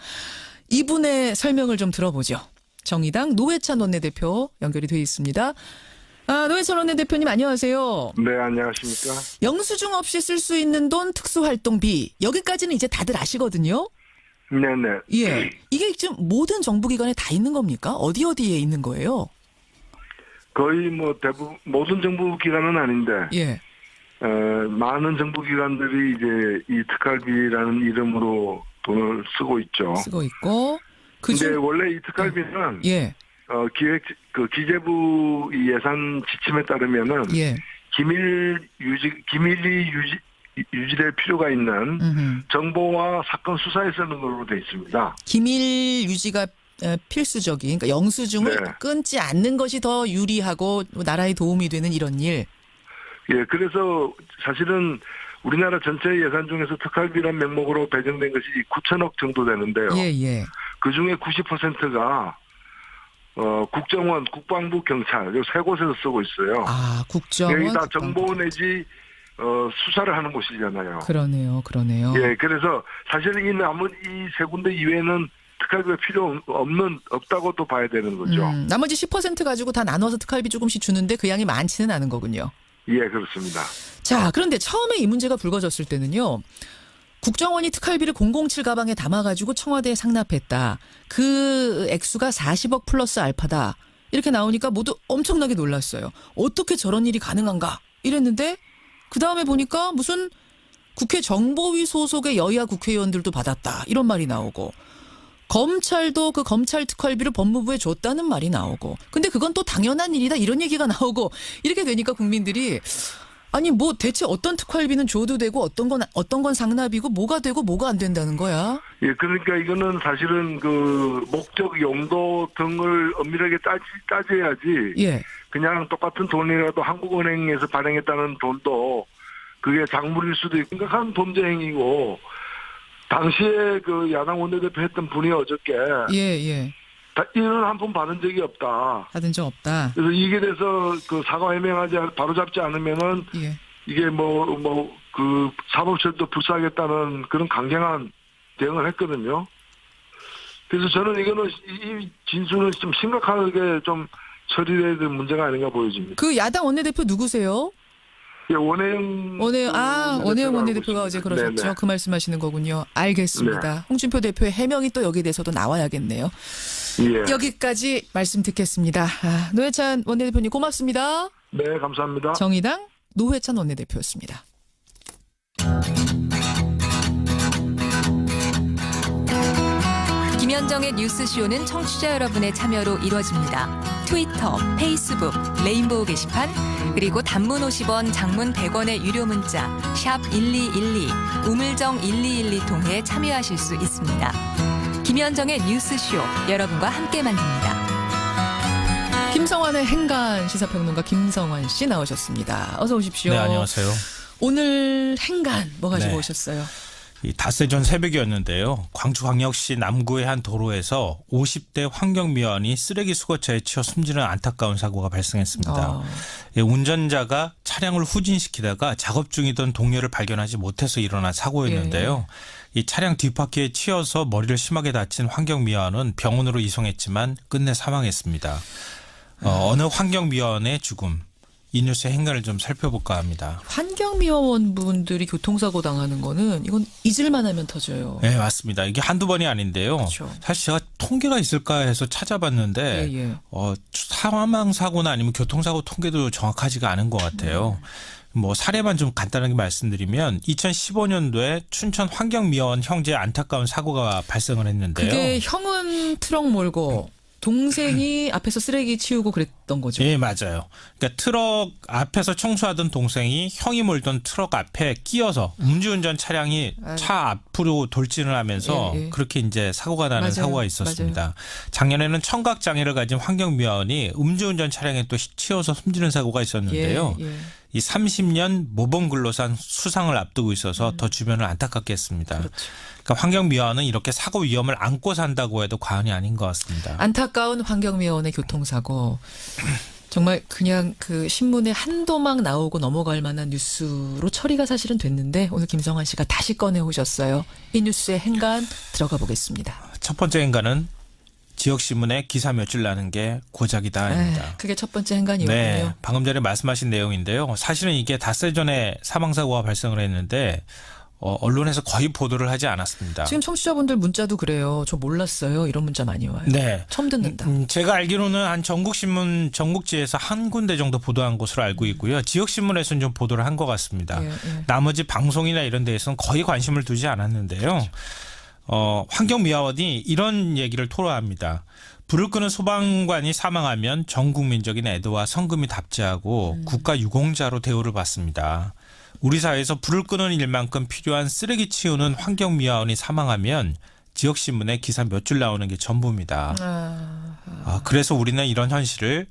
이분의 설명을 좀 들어보죠. 정의당 노회찬 원내대표 연결이 돼 있습니다. 노회찬 원내대표님 안녕하세요. 네, 안녕하십니까. 영수증 없이 쓸 수 있는 돈 특수활동비 여기까지는 이제 다들 아시거든요. 네네. 예, 이게 지금 모든 정부기관에 다 있는 겁니까? 어디에 있는 거예요? 거의 대부분 모든 정부기관은 아닌데 예. 많은 정부기관들이 이제 이 특활비라는 이름으로 돈을 쓰고 있죠. 쓰고 있고. 근데 원래 이 특활비는 기재부 예산 지침에 따르면은 기밀이 유지될 필요가 있는 정보와 사건 수사에 쓰는 걸로 돼 있습니다. 기밀 유지가 필수적인, 그러니까 영수증을 끊지 않는 것이 더 유리하고 나라에 도움이 되는 이런 일. 예, 그래서 사실은 우리나라 전체 예산 중에서 특활비란 명목으로 배정된 것이 9천억 정도 되는데요. 그 중에 90%가 국정원, 국방부, 경찰 이 세 곳에서 쓰고 있어요. 국정원, 여기 다 정보 내지 수사를 하는 곳이잖아요. 그러네요. 예, 그래서 사실은 이 세 군데 이외에는 특활비가 필요 없다고 또 봐야 되는 거죠. 나머지 10% 가지고 다 나눠서 특활비 조금씩 주는데 그 양이 많지는 않은 거군요. 예, 그렇습니다. 자, 그런데 처음에 이 문제가 불거졌을 때는요. 국정원이 특활비를 007 가방에 담아가지고 청와대에 상납했다. 그 액수가 40억 플러스 알파다. 이렇게 나오니까 모두 엄청나게 놀랐어요. 어떻게 저런 일이 가능한가 이랬는데 그다음에 보니까 무슨 국회 정보위 소속의 여야 국회의원들도 받았다. 이런 말이 나오고 검찰도 그 검찰 특활비를 법무부에 줬다는 말이 나오고 근데 그건 또 당연한 일이다 이런 얘기가 나오고 이렇게 되니까 국민들이 아니 뭐 대체 어떤 특활비는 줘도 되고 어떤 건 상납이고 뭐가 되고 뭐가 안 된다는 거야? 예, 그러니까 이거는 사실은 그 목적 용도 등을 엄밀하게 따져야지. 예. 그냥 똑같은 돈이라도 한국은행에서 발행했다는 돈도 그게 작물일 수도 있고 심각한 범죄 행위고 당시에 그 야당 원내대표 했던 분이 어저께 예. 이런 한 푼 받은 적이 없다. 받은 적 없다. 그래서 이게 돼서 그 사과 해명하지 바로잡지 않으면은 이게 그 사법처리도 불사하겠다는 그런 강경한 대응을 했거든요. 그래서 저는 이거는 이 진술은 좀 심각하게 좀 처리해야 될 문제가 아닌가 보여집니다. 그 야당 원내대표 누구세요? 예, 원혜영 원내대표가 어제 그러셨죠. 네네. 그 말씀하시는 거군요. 알겠습니다. 네. 홍준표 대표의 해명이 또 여기에 대해서도 나와야겠네요. 예. 여기까지 말씀 듣겠습니다. 노회찬 원내대표님 고맙습니다. 네, 감사합니다. 정의당 노회찬 원내대표였습니다. 김현정의 뉴스쇼는 청취자 여러분의 참여로 이루어집니다. 트위터, 페이스북, 레인보우 게시판, 그리고 단문 50원, 장문 100원의 유료 문자 샵 1212, 우물정 1212 통해 참여하실 수 있습니다. 김현정의 뉴스쇼, 여러분과 함께 만듭니다. 김성환의 행간 시사평론가 김성환 씨 나오셨습니다. 어서 오십시오. 네, 안녕하세요. 오늘 행간 뭐 가지고 오셨어요? 이 닷새 전 새벽이었는데요. 광주광역시 남구의 한 도로에서 50대 환경미화원이 쓰레기 수거차에 치여 숨지는 안타까운 사고가 발생했습니다. 운전자가 차량을 후진시키다가 작업 중이던 동료를 발견하지 못해서 일어난 사고였는데요. 이 차량 뒷바퀴에 치여서 머리를 심하게 다친 환경미화원은 병원으로 이송했지만 끝내 사망했습니다. 어느 환경미화원의 죽음. 이 뉴스의 행간을 좀 살펴볼까 합니다. 환경미화원 분들이 교통사고 당하는 거는 이건 잊을만 하면 터져요. 네, 맞습니다. 이게 한두 번이 아닌데요. 그렇죠. 사실 제가 통계가 있을까 해서 찾아봤는데 사망사고나 아니면 교통사고 통계도 정확하지가 않은 것 같아요. 뭐 사례만 좀 간단하게 말씀드리면 2015년도에 춘천 환경미화원 형제의 안타까운 사고가 발생을 했는데요. 그게 형은 트럭 몰고 동생이 앞에서 쓰레기 치우고 그랬던 거죠. 예, 맞아요. 그러니까 트럭 앞에서 청소하던 동생이 형이 몰던 트럭 앞에 끼어서 음주운전 차량이 차 앞으로 돌진을 하면서 그렇게 이제 사고가 나는 사고가 있었습니다. 맞아요. 작년에는 청각 장애를 가진 환경미화원이 음주운전 차량에 또 치여서 숨지는 사고가 있었는데요. 이 30년 모범 근로상 수상을 앞두고 있어서 더 주변을 안타깝게 했습니다. 그렇죠. 그러니까 환경미화원은 이렇게 사고 위험을 안고 산다고 해도 과언이 아닌 것 같습니다. 안타까운 환경미화원의 교통사고. 정말 그냥 그 신문에 한도막 나오고 넘어갈 만한 뉴스로 처리가 사실은 됐는데 오늘 김성환 씨가 다시 꺼내오셨어요. 이 뉴스의 행간 들어가 보겠습니다. 첫 번째 행간은 지역신문에 기사 몇 줄 나는 게 고작이다입니다. 그게 첫 번째 행간이었군요. 네, 방금 전에 말씀하신 내용인데요. 사실은 이게 닷새 전에 사망사고가 발생을 했는데 언론에서 거의 보도를 하지 않았습니다. 지금 청취자분들 문자도 그래요. 저 몰랐어요. 이런 문자 많이 와요. 네. 처음 듣는다. 제가 알기로는 한 전국신문 전국지에서 한 군데 정도 보도한 것으로 알고 있고요. 지역신문에서는 좀 보도를 한 것 같습니다. 나머지 방송이나 이런 데에서는 거의 관심을 두지 않았는데요. 그렇죠. 환경미화원이 이런 얘기를 토로합니다. 불을 끄는 소방관이 사망하면 전 국민적인 애도와 성금이 답지하고 국가 유공자로 대우를 받습니다. 우리 사회에서 불을 끄는 일만큼 필요한 쓰레기 치우는 환경미화원이 사망하면 지역신문에 기사 몇 줄 나오는 게 전부입니다. 그래서 우리는 이런 현실을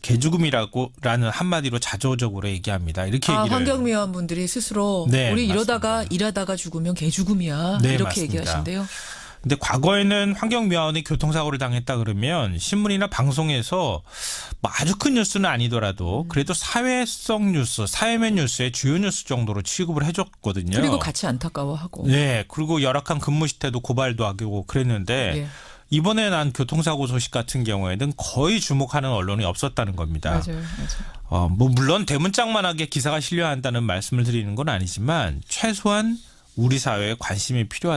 개죽음이라는 한마디로 자조적으로 얘기합니다. 이렇게 얘기를. 환경미화원 분들이 스스로 우리 이러다가 일하다가 죽으면 개죽음이야. 네, 이렇게 맞습니다. 얘기하신대요. 근데 과거에는 환경미화원이 교통사고를 당했다 그러면 신문이나 방송에서 아주 큰 뉴스는 아니더라도 그래도 사회성 뉴스, 사회면 뉴스의 주요 뉴스 정도로 취급을 해줬거든요. 그리고 같이 안타까워하고. 네. 그리고 열악한 근무 시태도 고발도 하고 그랬는데 이번에 난 교통사고 소식 같은 경우에는 거의 주목하는 언론이 없었다는 겁니다. 맞아요. 물론 대문짝만하게 기사가 실려야 한다는 말씀을 드리는 건 아니지만 최소한 우리 사회에 관심이 필요하다.